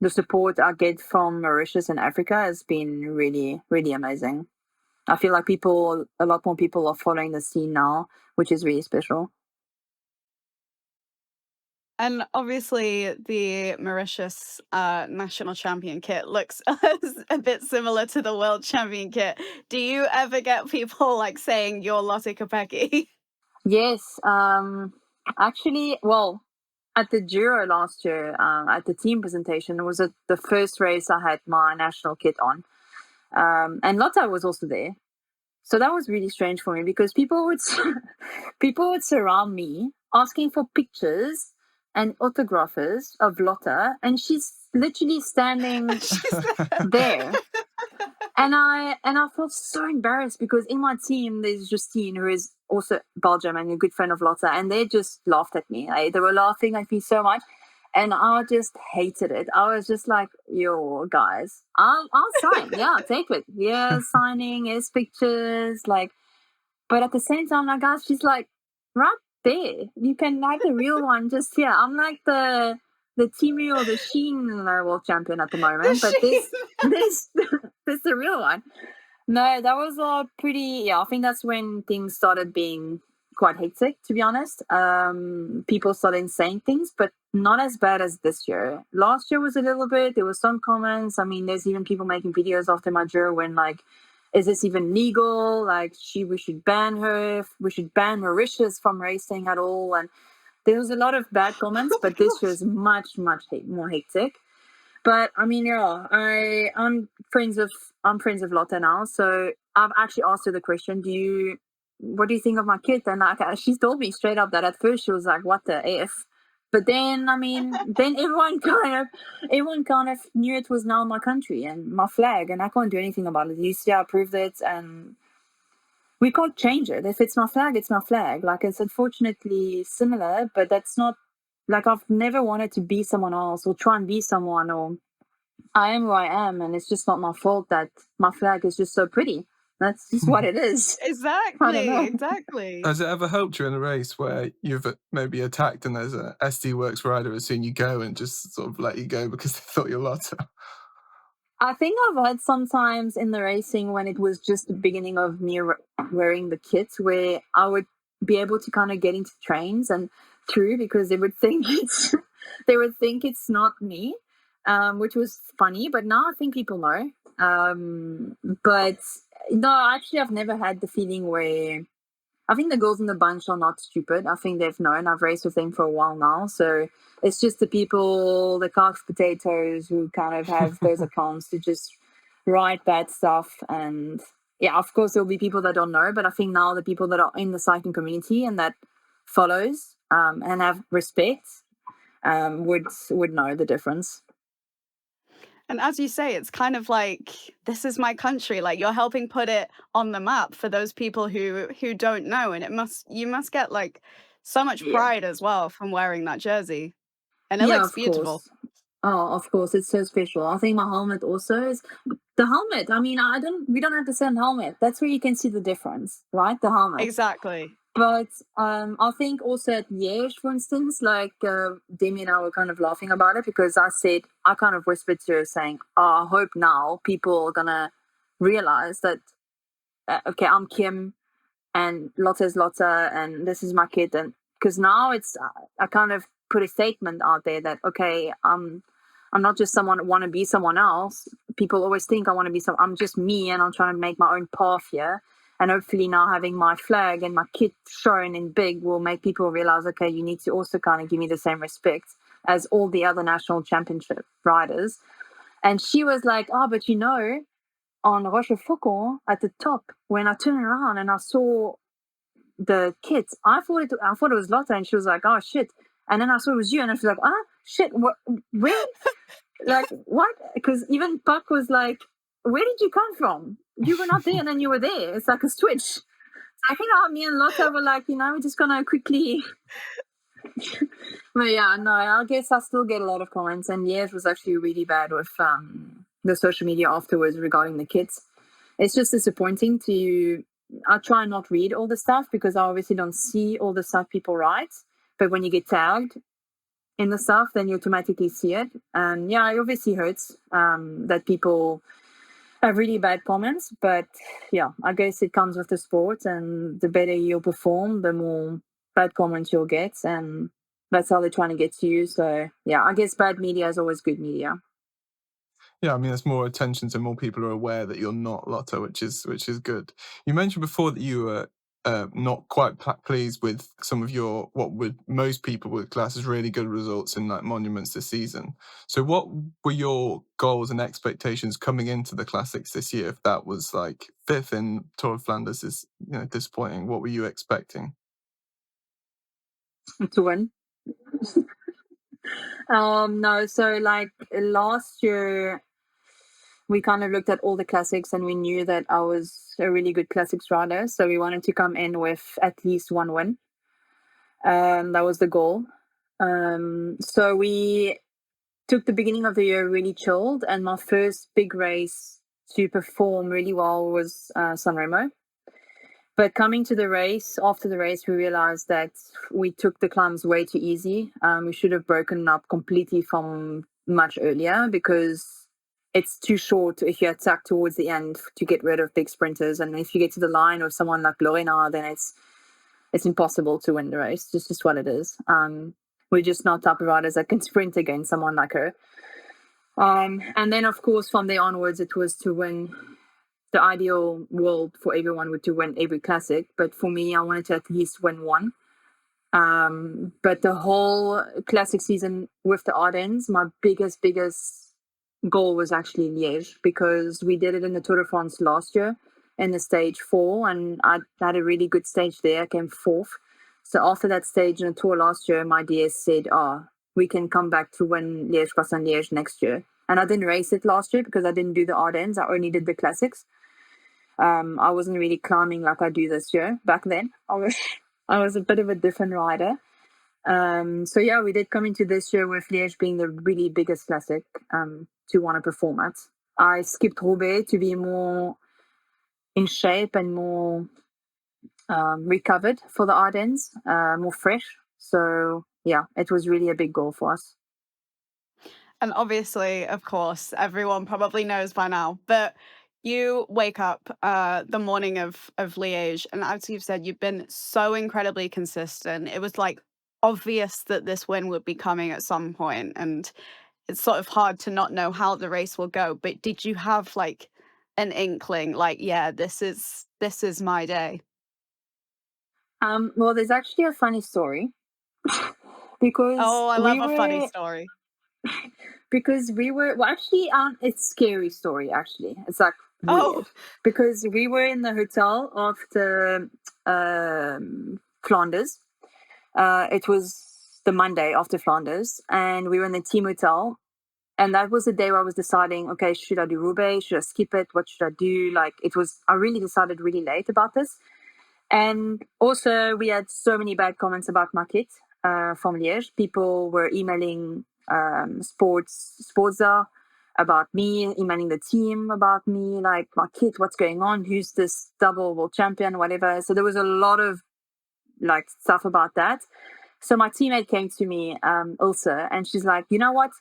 the support I get from Mauritius and Africa has been really, really amazing. I feel like a lot more people are following the scene now, which is really special. And obviously the Mauritius national champion kit looks a bit similar to the world champion kit. Do you ever get people like saying you're Lotte Kopecky? Yes. Actually, well, at the Giro last year, at the team presentation, it was the first race I had my national kit on. And Lotte was also there. So that was really strange for me because people would surround me asking for pictures and autographs of Lotte, and she's literally standing there. And I felt so embarrassed because in my team there's Justine, who is also Belgium and a good friend of Lotte, and they just laughed at me. They were laughing at me so much, and I just hated it. I was just like, "Yo, guys, I'll sign. Yeah, take it. Yeah, signing, yes, pictures, like." But at the same time, like, guys, she's like right there. You can like the real one just here. I'm like the Timmy or the Sheen world champion at the moment, but there's the real one. No, that was pretty. Yeah, I think that's when things started being quite hectic. To be honest, people started saying things, but not as bad as this year. Last year was a little bit. There was some comments. I mean, there's even people making videos after my Giro when like, is this even legal? Like, we should ban her. We should ban Mauritius from racing at all. And there was a lot of bad comments, but this year is much more hectic. But I mean, yeah, I'm friends of Lotte now, so I've actually asked her the question: what do you think of my kid? And like, she told me straight up that at first she was like, "What the f?" But then, I mean, then everyone kind of knew it was now my country and my flag, and I can't do anything about it. UCI approved it, and we can't change it. If it's my flag, it's my flag. Like, it's unfortunately similar, but that's not like I've never wanted to be someone else or try and be someone, or I am who I am, and it's just not my fault that my flag is just so pretty. That's just what it is. Exactly. Has it ever helped you in a race where you've maybe attacked and there's a SD Works rider has seen you go and just sort of let you go because they thought you're Lotte? I think I've had sometimes in the racing when it was just the beginning of me wearing the kit where I would be able to kind of get into trains and through because they would think it's not me, which was funny. But now I think people know. But no, actually, I've never had the feeling where I think the girls in the bunch are not stupid. I think they've known. I've raced with them for a while now. So it's just the people, the couch potatoes who kind of have those accounts to just write bad stuff. And yeah, of course, there'll be people that don't know. But I think now the people that are in the cycling community and that follows and have respect would know the difference. And as you say, it's kind of like, this is my country. Like, you're helping put it on the map for those people who don't know. And you must get like so much pride as well from wearing that jersey. And it looks beautiful. Course. Oh, of course, it's so special. I think my helmet also is the helmet. I mean, we don't have the same helmet. That's where you can see the difference, right? The helmet. Exactly. But I think also at Liège, for instance, like Demi and I were kind of laughing about it because I kind of whispered to her saying, I hope now people are going to realize that, okay, I'm Kim and Lotte's Lotte and this is my kid. And because now I kind of put a statement out there that, okay, I'm not just someone that want to be someone else. People always think I want to be I'm just me and I'm trying to make my own path here. And hopefully now having my flag and my kit shown in big will make people realize, okay, you need to also kind of give me the same respect as all the other national championship riders. And she was like, but on Rochefoucauld at the top, when I turned around and I saw the kit, I thought it was Lotte, and she was like, oh shit. And then I saw it was you, and I was like, shit, what? Where? Like, what? Because even Puck was like, where did you come from? You were not there, and then you were there. It's like a switch. So I think me and Lotte were like, we're just gonna quickly. But yeah, no, I guess I still get a lot of comments, and Liège was actually really bad with the social media afterwards regarding the kids. It's just disappointing I try and not read all the stuff because I obviously don't see all the stuff people write. But when you get tagged in the stuff, then you automatically see it. And yeah, it obviously hurts that people have really bad comments. But yeah, I guess it comes with the sport, and the better you'll perform, the more bad comments you'll get. And that's how they're trying to get to you. So yeah, I guess bad media is always good media. Yeah, I mean, there's more attention, so more people are aware that you're not Lotte, which is good. You mentioned before that you were not quite pleased with some of your most people would class as really good results in like monuments this season. So, what were your goals and expectations coming into the classics this year? If that was like 5th in Tour of Flanders is disappointing, what were you expecting? To win. No, so like last year we kind of looked at all the classics and we knew that I was a really good classics rider, so we wanted to come in with at least one win. That was the goal. So we took the beginning of the year really chilled, and my first big race to perform really well was Sanremo. But coming to the race, after the race, we realized that we took the climbs way too easy. We should have broken up completely from much earlier because it's too short if you attack towards the end to get rid of big sprinters. And if you get to the line with someone like Lorena, then it's impossible to win the race. It's just what it is. We're just not type of riders that can sprint against someone like her. And then, of course, from there onwards, it was to win. The ideal world for everyone would to win every classic. But for me, I wanted to at least win one. But the whole classic season with the Ardennes, my biggest goal was actually Liège, because we did it in the Tour de France last year in the stage 4, and I had a really good stage there. I came 4th. So after that stage in the Tour last year, my DS said, we can come back to win Liège-Bastogne-Liège next year. And I didn't race it last year because I didn't do the Ardennes. I only did the classics. I wasn't really climbing like I do this year. Back then, I was a bit of a different rider. So yeah, we did come into this year with Liège being the really biggest classic to want to perform at. I skipped Roubaix to be more in shape and more recovered for the Ardennes, more fresh. So yeah, it was really a big goal for us. And obviously, of course, everyone probably knows by now, but you wake up the morning of Liège, and as you've said, you've been so incredibly consistent. It was like obvious that this win would be coming at some point, and it's sort of hard to not know how the race will go. But did you have like an inkling, like, yeah, this is my day? Well, there's actually a funny story because I love a funny story. Because we were actually it's a scary story. Actually, it's like weird because we were in the hotel after Flanders. It was the Monday after Flanders, and we were in the team hotel. And that was the day where I was deciding, okay, should I do Roubaix? Should I skip it? What should I do? Like, I really decided really late about this. And also, we had so many bad comments about my kit from Liège. People were emailing Sportza about me, emailing the team about me, like, my kit, what's going on? Who's this double world champion, whatever. So there was a lot of like stuff about that. So my teammate came to me, Ilse, and she's like, you know what?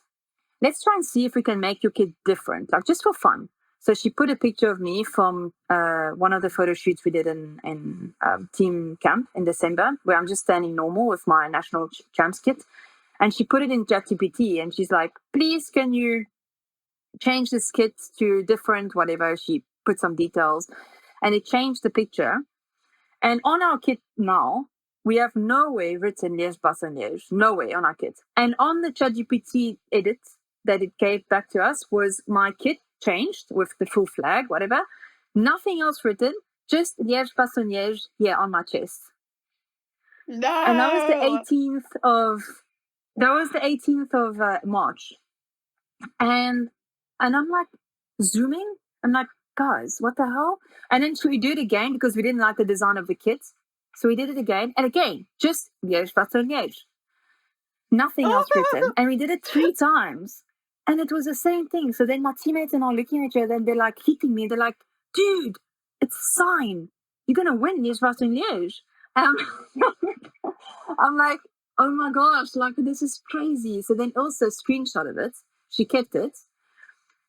Let's try and see if we can make your kit different, like just for fun. So she put a picture of me from one of the photo shoots we did in team camp in December, where I'm just standing normal with my national champs kit. And she put it in ChatGPT, and she's like, please, can you change this kit to different, whatever. She put some details, and it changed the picture. And on our kit now, we have nowhere written Liège-Bastogne-Liège, nowhere on our kit. And on the ChatGPT edit that it gave back to us was my kit changed with the full flag, whatever. Nothing else written, just Liège-Bastogne-Liège here on my chest. No. And that was the 18th of March. And I'm like zooming. I'm like, guys, what the hell? And then should we do it again because we didn't like the design of the kit? So we did it again and again, just Liège-Bastogne-Liège. Nothing else written. And we did it 3 times. And it was the same thing. So then my teammates and I are looking at each other and they're like hitting me. They're like, dude, it's a sign. You're going to win Liège-Bastogne-Liège. I'm like, oh my gosh, like this is crazy. So then also screenshot of it. She kept it.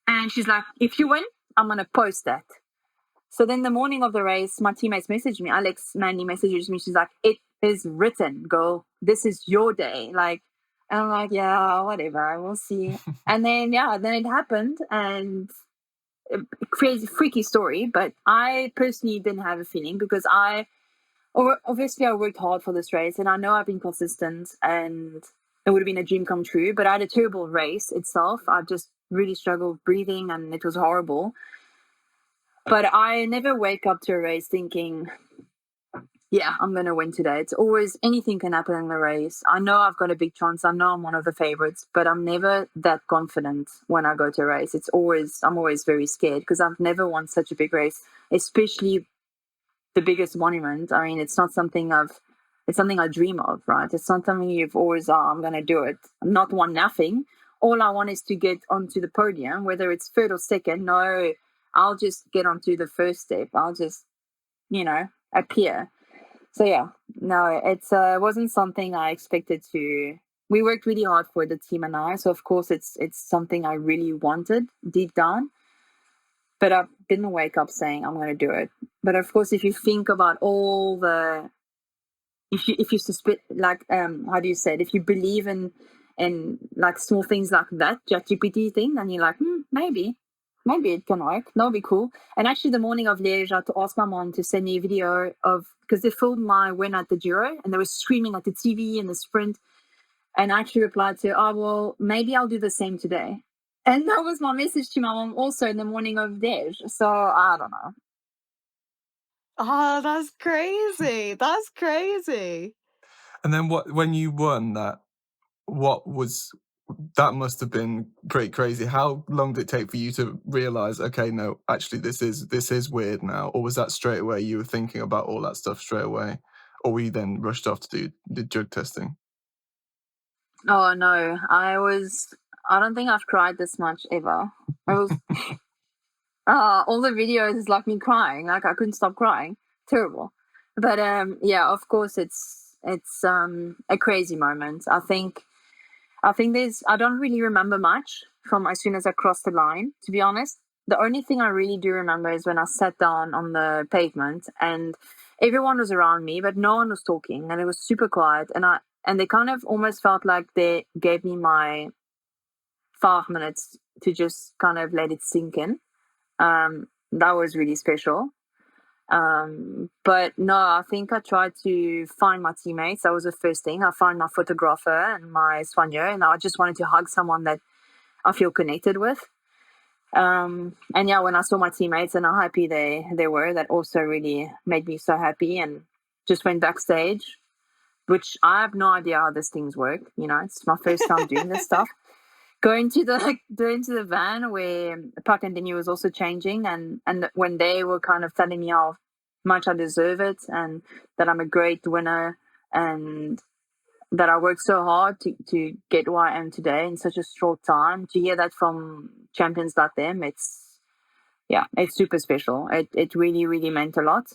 And she's like, if you win, I'm going to post that. So then the morning of the race, my teammates messaged me. Alex Manley messages me. She's like, it is written, girl. This is your day. Like, and I'm like, yeah, whatever. We'll see. And then, then it happened. And crazy, freaky story. But I personally didn't have a feeling because obviously I worked hard for this race. And I know I've been consistent. And it would have been a dream come true. But I had a terrible race itself. I just really struggled breathing and it was horrible. But I never wake up to a race thinking, yeah, I'm going to win today. It's always anything can happen in the race. I know I've got a big chance. I know I'm one of the favorites, but I'm never that confident when I go to a race. I'm always very scared because I've never won such a big race, especially the biggest monument. I mean, it's not something it's something I dream of, right? It's not something you've always, I'm going to do it. I'm not won nothing. All I want is to get onto the podium, whether it's third or second. No, I'll just get onto the first step. I'll just, appear. So yeah, no, it wasn't something I expected to we worked really hard for the team and I. So of course it's something I really wanted deep down. But I didn't wake up saying I'm going to do it. But of course, if you think about all the, if you suspect, like, how do you say it? If you believe in like small things like that ChatGPT thing, then you're like, maybe it can work. That'll be cool. And actually, the morning of Liège, I had to ask my mom to send me a video of, because they filmed my win at the Giro and they were screaming at the TV in the sprint. And I actually replied to, oh, well, maybe I'll do the same today. And that was my message to my mom also in the morning of Liège. So I don't know. Oh, that's crazy. That's crazy. And then when you won that, that must have been pretty crazy. How long did it take for you to realize, okay, no, actually this is weird now? Or was that straight away you were thinking about all that stuff straight away? Or were you then rushed off to do the drug testing? Oh no, I don't think I've cried this much ever. I was all the videos is like me crying, like I couldn't stop crying. Terrible. But yeah, of course it's a crazy moment. I think I don't really remember much from as soon as I crossed the line, to be honest. The only thing I really do remember is when I sat down on the pavement and everyone was around me, but no one was talking and it was super quiet. And they kind of almost felt like they gave me my 5 minutes to just kind of let it sink in. That was really special. But no, I think I tried to find my teammates. That was the first thing. I found my photographer and my soigneur, and I just wanted to hug someone that I feel connected with. And yeah, when I saw my teammates and how happy they were, that also really made me so happy. And just went backstage, which I have no idea how these things work. You know, it's my first time doing this stuff. Going to the van where Puck and Denny was also changing, and when they were kind of telling me how much I deserve it and that I'm a great winner and that I worked so hard to get where I am today in such a short time, to hear that from champions like them, it's super special. It really, really meant a lot,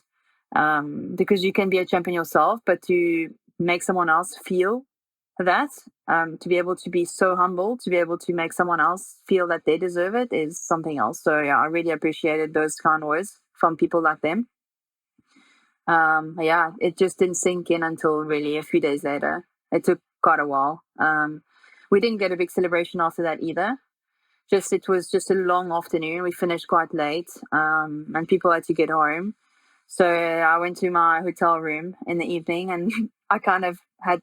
because you can be a champion yourself, but to make someone else feel that, to be able to be so humble, to be able to make someone else feel that they deserve it is something else. So yeah, I really appreciated those kind words from people like them. Yeah, it just didn't sink in until really a few days later. It took quite a while. We didn't get a big celebration after that either. It was just a long afternoon. We finished quite late, and people had to get home. So I went to my hotel room in the evening, and I kind of had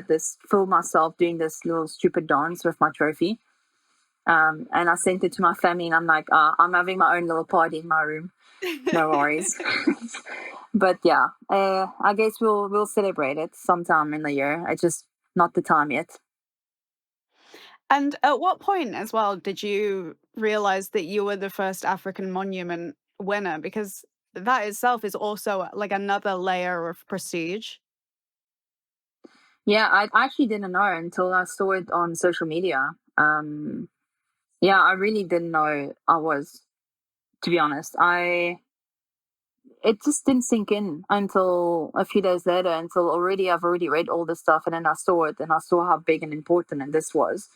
this film myself doing this little stupid dance with my trophy. And I sent it to my family, and I'm like, I'm having my own little party in my room. No worries. But yeah, I guess we'll celebrate it sometime in the year. It's just not the time yet. And at what point as well did you realize that you were the first African monument winner? Because that itself is also like another layer of prestige. Yeah, I actually didn't know until I saw it on social media. Yeah, I really didn't know I was, to be honest. It just didn't sink in until a few days later, until I've already read all this stuff, and then I saw it and I saw how big and important this was.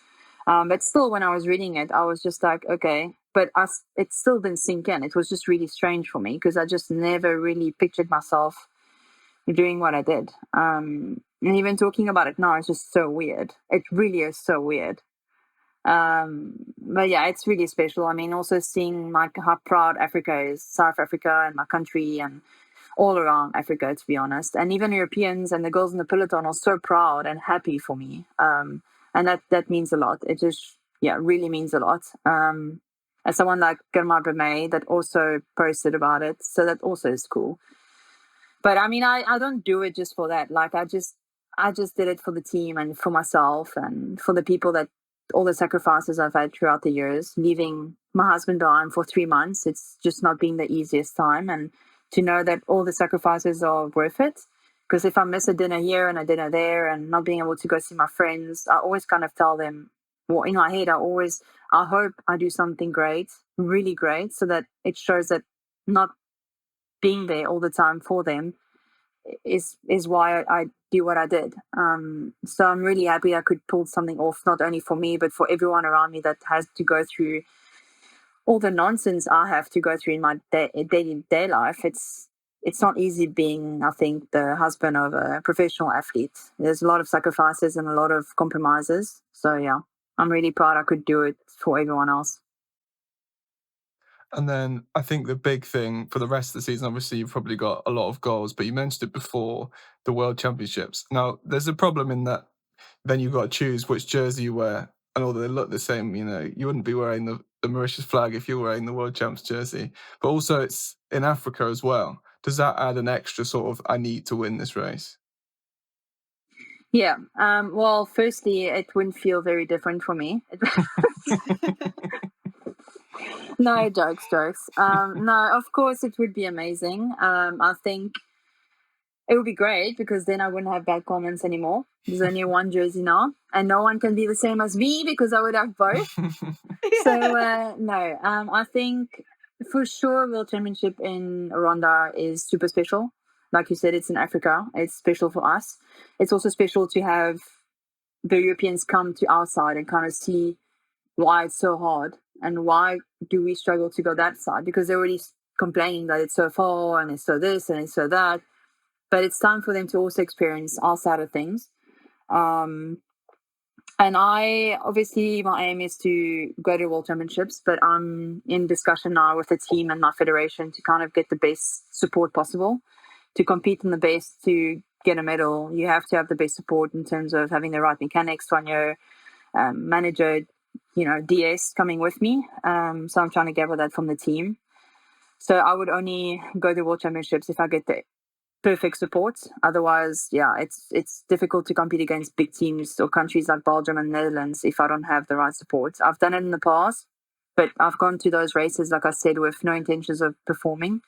But still, when I was reading it, I was just like, okay, but it still didn't sink in. It was just really strange for me because I just never really pictured myself doing what I did. And even talking about it now is just so weird. It really is so weird. But yeah, it's really special. I mean, also seeing like how proud Africa is, South Africa and my country and all around Africa, to be honest. And even Europeans and the girls in the peloton are so proud and happy for me. And that means a lot. It just, really means a lot. As someone like Germa Bremé that also posted about it, so that also is cool. But I mean, I don't do it just for that. Like I just did it for the team and for myself and for the people that all the sacrifices I've had throughout the years, leaving my husband behind for 3 months. It's just not been the easiest time. And to know that all the sacrifices are worth it. Because if I miss a dinner here and a dinner there and not being able to go see my friends, I always kind of tell them, well, in my head, I hope I do something great, really great, so that it shows that not being there all the time for them is why I do what I did. So I'm really happy I could pull something off, not only for me, but for everyone around me that has to go through all the nonsense I have to go through in my day life. It's not easy being, I think, the husband of a professional athlete. There's a lot of sacrifices and a lot of compromises. So yeah, I'm really proud I could do it for everyone else. And then I think the big thing for the rest of the season, obviously you've probably got a lot of goals, but you mentioned it before, the World Championships. Now, there's a problem in that then you've got to choose which jersey you wear. And although they look the same, you wouldn't be wearing the Mauritius flag if you were wearing the World Champs jersey. But also it's in Africa as well. Does that add an extra sort of, I need to win this race? Yeah. Well, firstly, it wouldn't feel very different for me. No, jokes. No, of course it would be amazing. I think it would be great because then I wouldn't have bad comments anymore. There's only one jersey now, and no one can be the same as me because I would have both. So no, I think for sure World Championship in Rwanda is super special. Like you said, it's in Africa. It's special for us. It's also special to have the Europeans come to our side and kind of see why it's so hard and why do we struggle to go that side, because they're already complaining that it's so far and it's so this and it's so that. But it's time for them to also experience our side of things. And obviously my aim is to go to World Championships, but I'm in discussion now with the team and my federation to kind of get the best support possible. To compete in the best, to get a medal, you have to have the best support in terms of having the right mechanics, Tonyo, manager, DS coming with me. So I'm trying to gather that from the team. So I would only go to World Championships if I get the perfect support. Otherwise, yeah, it's difficult to compete against big teams or countries like Belgium and Netherlands if I don't have the right support. I've done it in the past, but I've gone to those races, like I said, with no intentions of performing.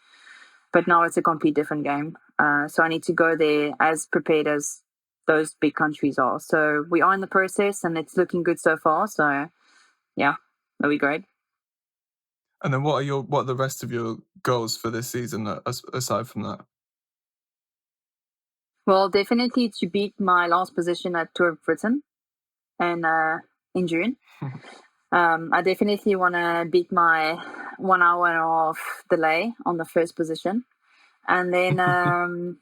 But now it's a complete different game. So I need to go there as prepared as those big countries are. So we are in the process and it's looking good so far. So yeah, that'll be great. And then what are the rest of your goals for this season aside from that? Well, definitely to beat my last position at Tour of Britain and in June. I definitely want to beat my 1 hour and a half delay on the first position. And then,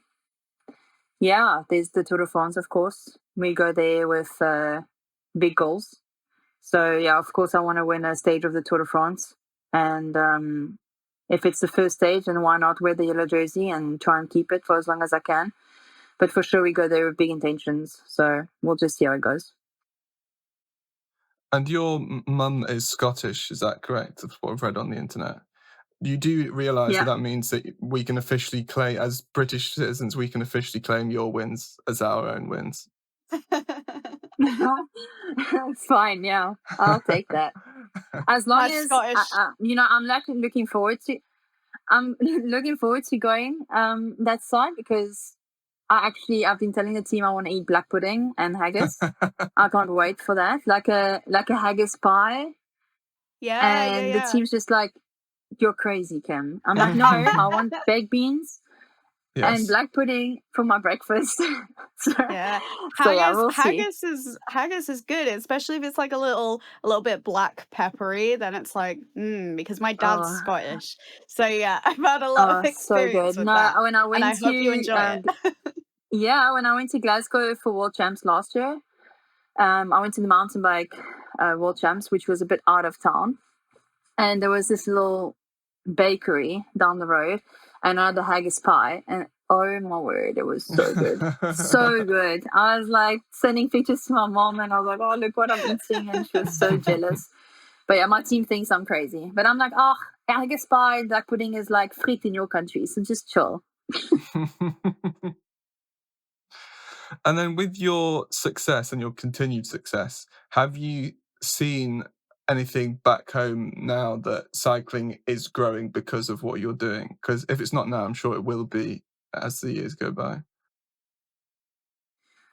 yeah, there's the Tour de France, of course. We go there with big goals. So, yeah, of course, I want to win a stage of the Tour de France. And if it's the first stage, then why not wear the yellow jersey and try and keep it for as long as I can. But for sure, we go there with big intentions. So we'll just see how it goes. And your mum is Scottish, is that correct? That's what I've read on the internet. You do realise that means that we can officially claim, as British citizens, we can officially claim your wins as our own wins. It's fine, yeah. I'll take that. As long as I'm looking forward to. I'm looking forward to going that side because I've been telling the team I want to eat black pudding and haggis. I can't wait for that, like a haggis pie. And the team's just like, "You're crazy, Kim." I'm like, "No, I want baked beans and black pudding for my breakfast." We'll haggis is good, especially if it's like a little bit black peppery. Then it's like, because my dad's Scottish, so yeah, I've had a lot of experience with that. When I went and I hope you enjoy it. Yeah, when I went to Glasgow for World Champs last year, I went to the mountain bike World Champs, which was a bit out of town, and there was this little bakery down the road, and I had the haggis pie, and oh my word, it was so good. So good. I was like sending pictures to my mom and I was like, "Oh, look what I'm eating," and she was so jealous. But yeah, my team thinks I'm crazy. But I'm like, haggis pie, black pudding is like friet in your country, so just chill. And then with your success and your continued success, have you seen anything back home now that cycling is growing because of what you're doing? Because if it's not now, I'm sure it will be as the years go by.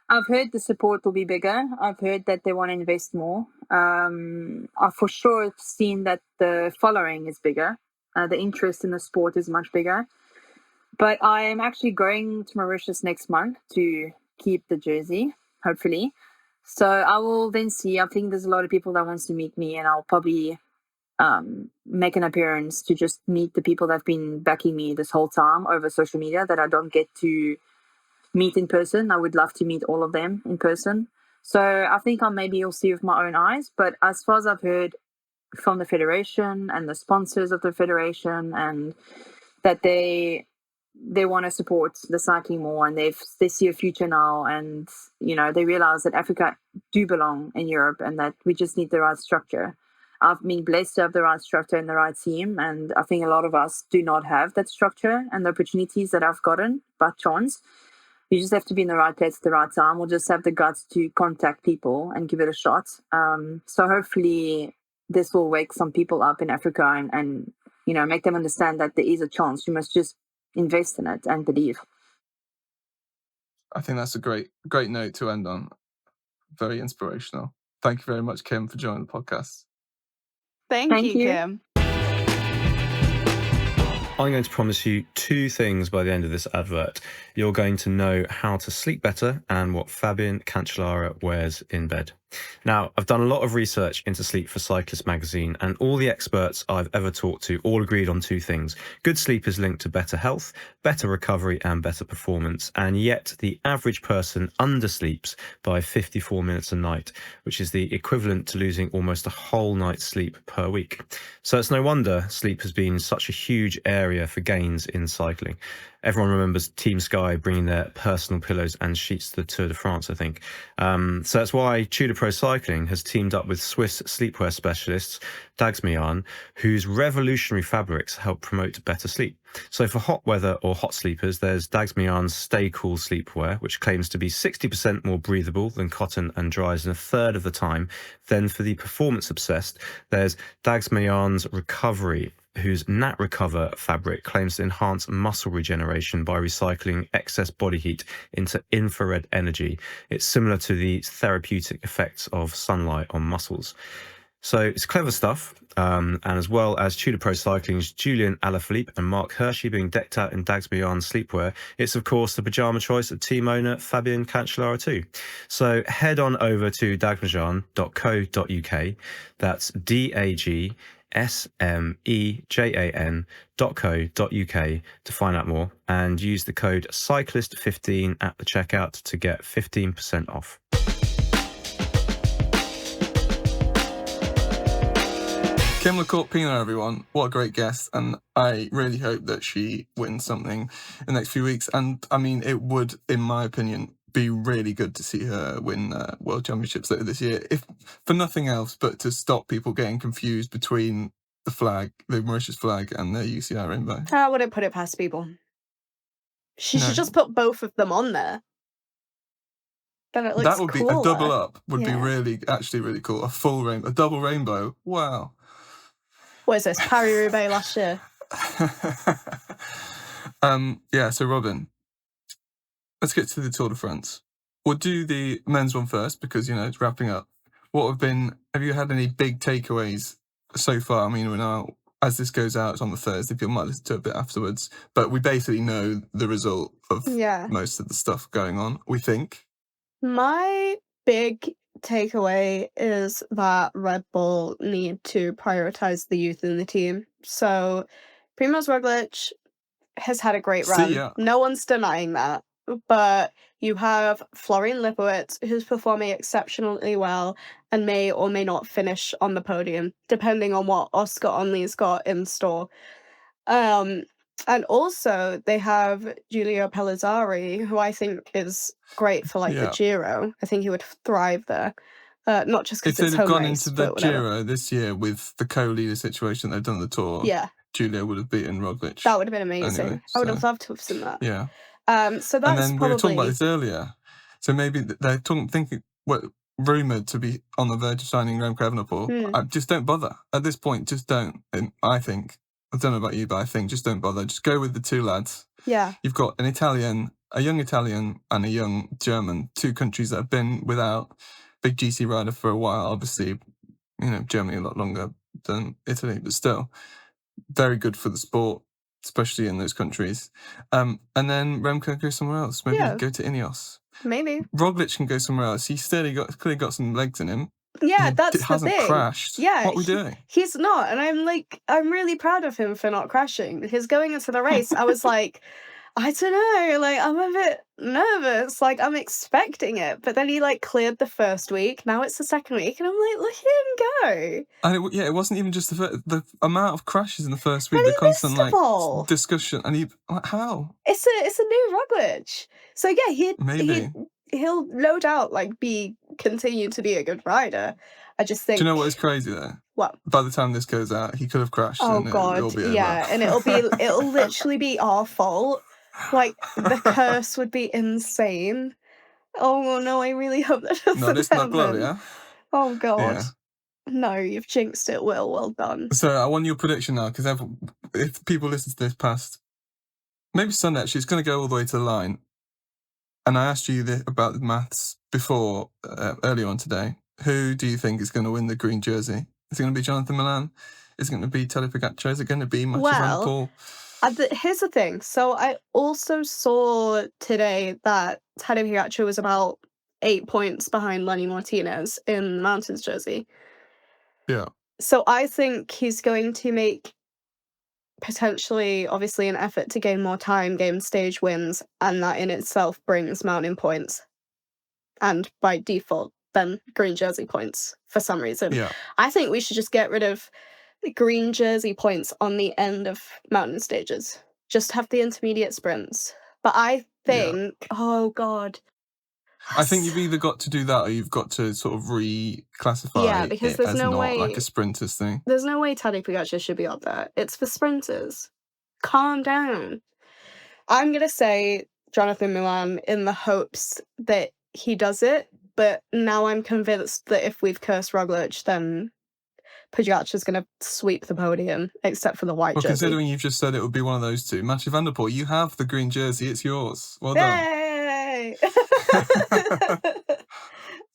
I've heard the support will be bigger. I've heard that they want to invest more. I've for sure seen that the following is bigger. The interest in the sport is much bigger. But I am actually going to Mauritius next month to keep the jersey, hopefully. So I will then see. I think there's a lot of people that wants to meet me, and I'll probably make an appearance to just meet the people that have been backing me this whole time over social media that I don't get to meet in person. I would love to meet all of them in person. So I think you'll see with my own eyes. But as far as I've heard from the federation and the sponsors of the federation, and that they want to support the cycling more, and they see a future now, and they realize that Africa do belong in Europe, and that we just need the right structure. I've been blessed to have the right structure and the right team, and I think a lot of us do not have that structure and the opportunities that I've gotten by chance. You just have to be in the right place at the right time, or just have the guts to contact people and give it a shot. So hopefully this will wake some people up in Africa and make them understand that there is a chance. You must just invest in it and believe. I think that's a great note to end on. Very inspirational. Thank you very much, Kim, for joining the podcast. Thank you, Kim. I'm going to promise you 2 things by the end of this advert. You're going to know how to sleep better and what Fabian Cancellara wears in bed. Now, I've done a lot of research into sleep for Cyclist magazine, and all the experts I've ever talked to all agreed on 2 things. Good sleep is linked to better health, better recovery and better performance, and yet the average person undersleeps by 54 minutes a night, which is the equivalent to losing almost a whole night's sleep per week. So it's no wonder sleep has been such a huge area for gains in cycling. Everyone remembers Team Sky bringing their personal pillows and sheets to the Tour de France, I think. So that's why Tudor Pro Cycling has teamed up with Swiss sleepwear specialists Dagsmian, whose revolutionary fabrics help promote better sleep. So for hot weather or hot sleepers, there's Dagsmian's Stay Cool sleepwear, which claims to be 60% more breathable than cotton and dries in a third of the time. Then for the performance obsessed, there's Dagsmian's Recovery, whose Nat Recover fabric claims to enhance muscle regeneration by recycling excess body heat into infrared energy. It's similar to the therapeutic effects of sunlight on muscles. So it's clever stuff. And as well as Tudor Pro Cycling's Julian Alaphilippe and Mark Hershey being decked out in Dagsmian sleepwear, it's of course the pyjama choice of team owner Fabian Cancellara too. So head on over to dagmejan.co.uk. That's DAGSMEJAN.co.uk to find out more, and use the code Cyclist15 at the checkout to get 15% off. Kim Le Court-Pienaar, everyone. What a great guest. And I really hope that she wins something in the next few weeks. And I mean, it would, in my opinion, be really good to see her win World Championships later this year, if for nothing else but to stop people getting confused between the flag, the Mauritius flag, and the UCI rainbow. I wouldn't put it past people. She should just put both of them on there. Then it looks that would cooler. be a double up. Would be really cool. A full rainbow, a double rainbow. Wow. What is this? Paris-Roubaix last year. Yeah. So Robyn, let's get to the Tour de France. We'll do the men's one first because it's wrapping up. Have you had any big takeaways so far? I mean, we're now, as this goes out, it's on the Thursday. People might listen to it a bit afterwards, but we basically know the result of most of the stuff going on, we think. My big takeaway is that Red Bull need to prioritize the youth in the team. So Primož Roglič has had a great run. No one's denying that. But you have Florian Lipowitz, who's performing exceptionally well and may or may not finish on the podium, depending on what Oscar Onley's got in store. And also they have Giulio Pellizzari, who I think is great for the Giro. I think he would thrive there. Not just because it's home race. If they'd have gone into the Giro this year with the co-leader situation they've done the Tour, Giulio would have beaten Roglič. That would have been amazing. Anyway, I would have loved to have seen that. Yeah. So that's and then we were talking about this earlier. So maybe they're rumoured to be on the verge of signing Remco Evenepoel. Just don't bother. At this point, just don't. And I think, I don't know about you, but I think just don't bother. Just go with the 2 lads. Yeah. You've got a young Italian and a young German, 2 countries that have been without big GC rider for a while. Obviously, Germany a lot longer than Italy, but still very good for the sport. especially in those countries. And then Remco goes somewhere else. Maybe Yeah. go to Ineos. Maybe. Roglic can go somewhere else. He's clearly got some legs in him. Yeah, He that's the hasn't thing. crashed. Yeah, What are we doing? he's not, and I'm really proud of him for not crashing, because going into the race, I was like, I don't know, like, I'm a bit nervous, like, I'm expecting it, but then he, like, cleared the first week, now it's the second week, and I'm like, look at him go. And it wasn't even just the amount of crashes in the first week, And the he constant missed a like ball. discussion, and he how? It's a new Roglic. So yeah, Maybe. he'll no doubt like continue to be a good rider. I just think. Do you know what is crazy there? What? By the time this goes out, he could have crashed. Oh and god, it'll be yeah, over. and it'll literally be our fault. Like the curse would be insane. Oh no, I really hope that doesn't No, this not happen. blow, yeah. Oh god. Yeah. No, you've jinxed it, Will. Well done. So I want your prediction now, because if people listen to this past maybe Sunday, actually, it's going to go all the way to the line. And I asked you about the maths before, earlier on today. Who do you think is going to win the green jersey? Is it going to be Jonathan Milan? Is it going to be Tadej Pogačar? Is it going to be Mathieu van der Poel? Here's the thing. So I also saw today that Tadej Pogačar was about 8 points behind Lenny Martinez in the Mountains jersey. Yeah. So I think he's going to make potentially, obviously, an effort to gain more time, gain stage wins, and that in itself brings mountain points. And by default, then green jersey points for some reason. Yeah. I think we should just get rid of the green jersey points on the end of mountain stages. Just have the intermediate sprints. But I think, oh god. I think you've either got to do that or you've got to sort of reclassify because it there's as no not way like a sprinters thing. There's no way Tadej Pogačar should be up there. It's for sprinters. Calm down. I'm going to say Jonathan Milan in the hopes that he does it, but now I'm convinced that if we've cursed Roglic, then Pogačar's going to sweep the podium, except for the white jersey. Considering you've just said it would be one of those two, Mathieu van der Poel, you have the green jersey, it's yours. Well done. Yay!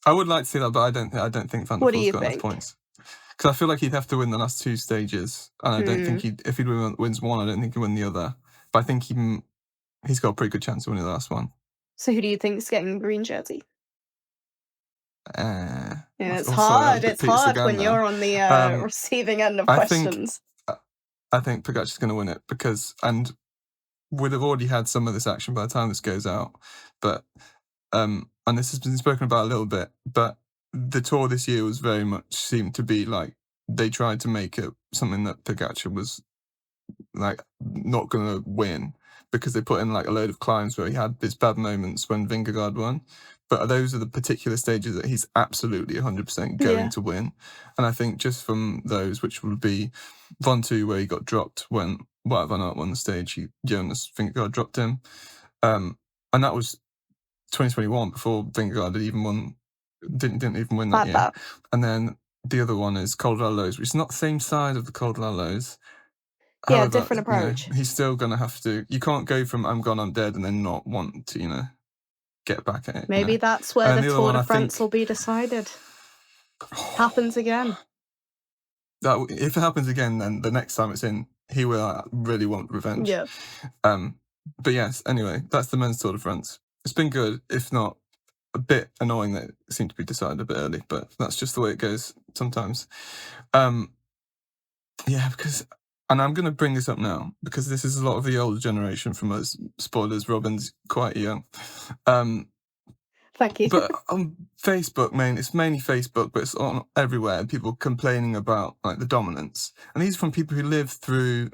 I would like to see that, but I don't think Van der What do Poel's you got enough think? points. Because I feel like he'd have to win the last two stages, and I don't think if he wins one, I don't think he'd win the other. But I think he's got a pretty good chance of winning the last one. So who do you think is getting the green jersey? Yeah, it's also hard. a bit It's Peter hard Sagan when now. you're on the receiving end of questions. I think Pogačar's going to win it and we'd have already had some of this action by the time this goes out. But and this has been spoken about a little bit, but the Tour this year was very much seemed to be like they tried to make it something that Pogačar was like not going to win, because they put in like a load of climbs where he had his bad moments when Vingegaard won. But those are the particular stages that he's absolutely 100% going to win. And I think just from those, which would be Ventoux, where he got dropped when Wout van Aert won the stage, Jonas Vingegaard dropped him. And that was 2021, before Vingegaard had even won, didn't even win that year. And then the other one is Col de la Loze, which is not the same side of the Col de la Loze. Yeah, However, different approach. He's still going to have to, you can't go from I'm gone, I'm dead, and then not want to, get back at it. Maybe that's where the Tour de France will be decided. Happens again. If it happens again, then the next time it's in, he will really want revenge. Yeah. But yes, anyway, that's the men's Tour de France. It's been good, if not a bit annoying that it seemed to be decided a bit early, but that's just the way it goes sometimes. Because, and I'm going to bring this up now, because this is a lot of the older generation from us. Spoilers, Robyn's quite young. Thank you. But on Facebook, it's mainly Facebook, but it's on everywhere. People complaining about like the dominance, and these are from people who lived through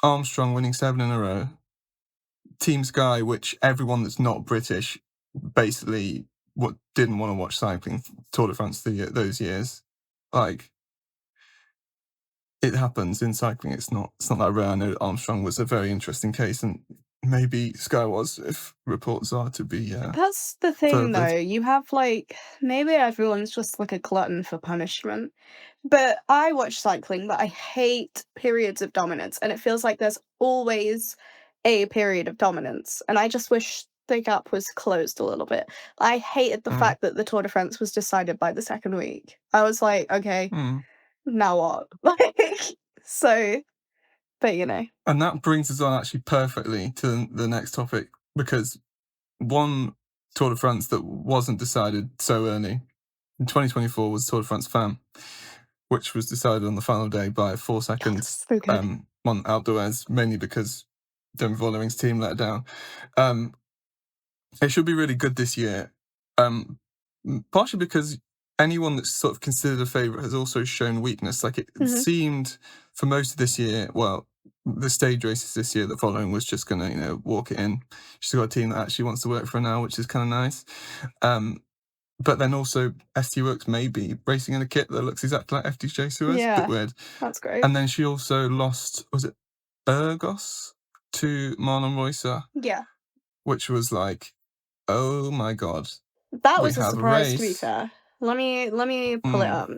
Armstrong winning 7 in a row, Team Sky, which everyone that's not British basically didn't want to watch cycling, Tour de France those years. Like, it happens in cycling. It's not that rare. I know Armstrong was a very interesting case, and maybe Sky was, if reports are to be. That's the thing, though. You have maybe everyone's just like a glutton for punishment. But I watch cycling, but I hate periods of dominance, and it feels like there's always a period of dominance. And I just wish the gap was closed a little bit. I hated the fact that the Tour de France was decided by the second week. I was like, okay, now what? So But, you know. And that brings us on actually perfectly to the next topic, because one Tour de France that wasn't decided so early in 2024 was Tour de France Femmes, which was decided on the final day by 4 seconds So good. on outdoors, mainly because Demi Vollering's team let it down. It should be really good this year, partially because anyone that's sort of considered a favourite has also shown weakness. Like, it seemed for most of this year, well, the stage races this year, the following was just going to, walk it in. She's got a team that actually wants to work for her now, which is kind of nice. But then also ST Works may be racing in a kit that looks exactly like FDJ Suez. Yeah. A bit weird. That's great. And then she also lost, was it Burgos to Marlon Reusser? Yeah. Which was like, oh my God. That was We a have a surprise, to be race. fair. Let me pull it up.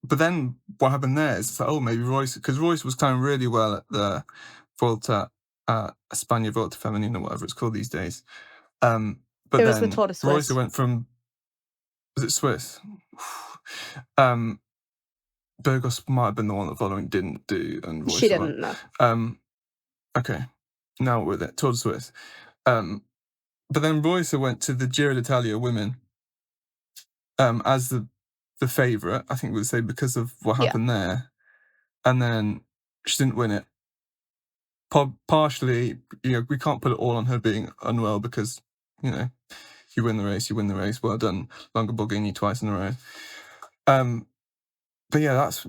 But then what happened there is, it's like, oh, maybe Royce, because Royce was climbing really well at the Vuelta, España Vuelta Femenina, whatever it's called these days. But It was then the Tour de Suisse. Royce went from, was it Swiss? Burgos might have been the one that following didn't do, and Royce She didn't, no. Okay, now we're with it, Tour de Suisse. But then Royce went to the Giro d'Italia women as the favourite, I think we would say, because of what happened there. And then she didn't win it. Partially, we can't put it all on her being unwell, because, you win the race, you win the race. Well done, Longa Borghini, twice in a row. But yeah, that's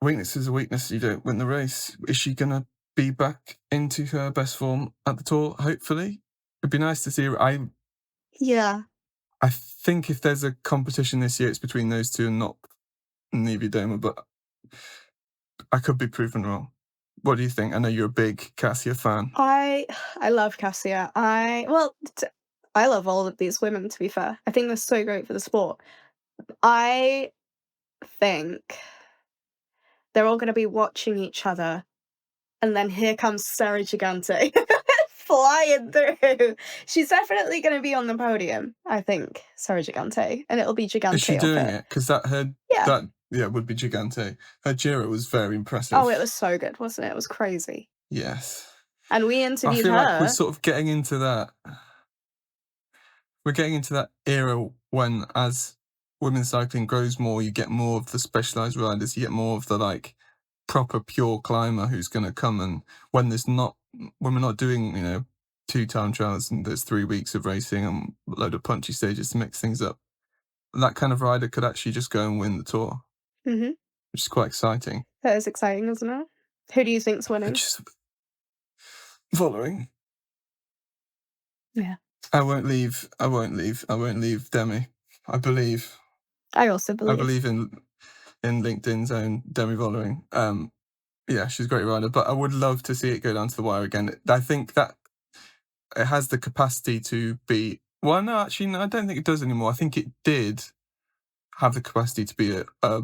weakness is a weakness. You don't win the race. Is she going to be back into her best form at the Tour? Hopefully. It'd be nice to see her. I think if there's a competition this year, it's between those two and not Niewiadoma, but I could be proven wrong. What do you think? I know you're a big Cassia fan. I love Cassia. I love all of these women, to be fair. I think they're so great for the sport. I think they're all going to be watching each other, and then here comes Sarah Gigante flying through. She's definitely going to be on the podium, I think, Sarah Gigante, and it'll be Gigante. Is she doing it? Because that would be Gigante. Her Giro was very impressive. Oh, it was so good, wasn't it? It was crazy. Yes. And we interviewed I feel her. like we're sort of getting into that. We're getting into that era when, as women's cycling grows more, you get more of the specialised riders. You get more of the proper pure climber who's going to come, and when we're not doing 2 time trials and there's 3 weeks of racing and a load of punchy stages to mix things up, that kind of rider could actually just go and win the Tour, which is quite exciting. That is exciting, isn't it? Who do you think's winning? Just following. Yeah. I won't leave Demi. I believe. I also believe. I believe in LinkedIn's own Demi Vollering. Yeah, she's a great rider, but I would love to see it go down to the wire again. I think that it has the capacity to be... Well, no, actually, no, I don't think it does anymore. I think it did have the capacity to be a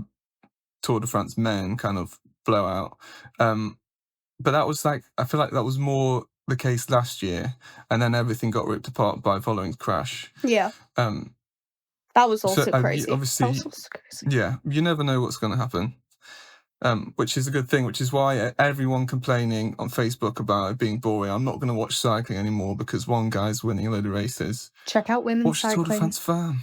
Tour de France men kind of blowout. But that was I feel like that was more the case last year, and then everything got ripped apart by Vollering's crash. Yeah. That was also crazy. Obviously, that was also crazy. Yeah, you never know what's going to happen. Which is a good thing, which is why everyone complaining on Facebook about it being boring. I'm not going to watch cycling anymore because one guy's winning a load of races. Check out women's cycling. Watch Tour de France Femmes.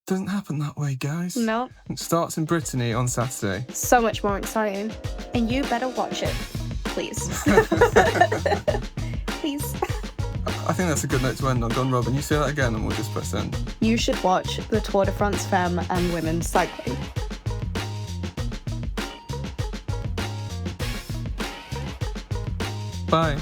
Doesn't happen that way, guys. No. It starts in Brittany on Saturday. So much more exciting. And you better watch it. Please. Please. I think that's a good note to end on. Go on, Robyn. You say that again and we'll just press end. You should watch the Tour de France Femmes and women's cycling. Bye.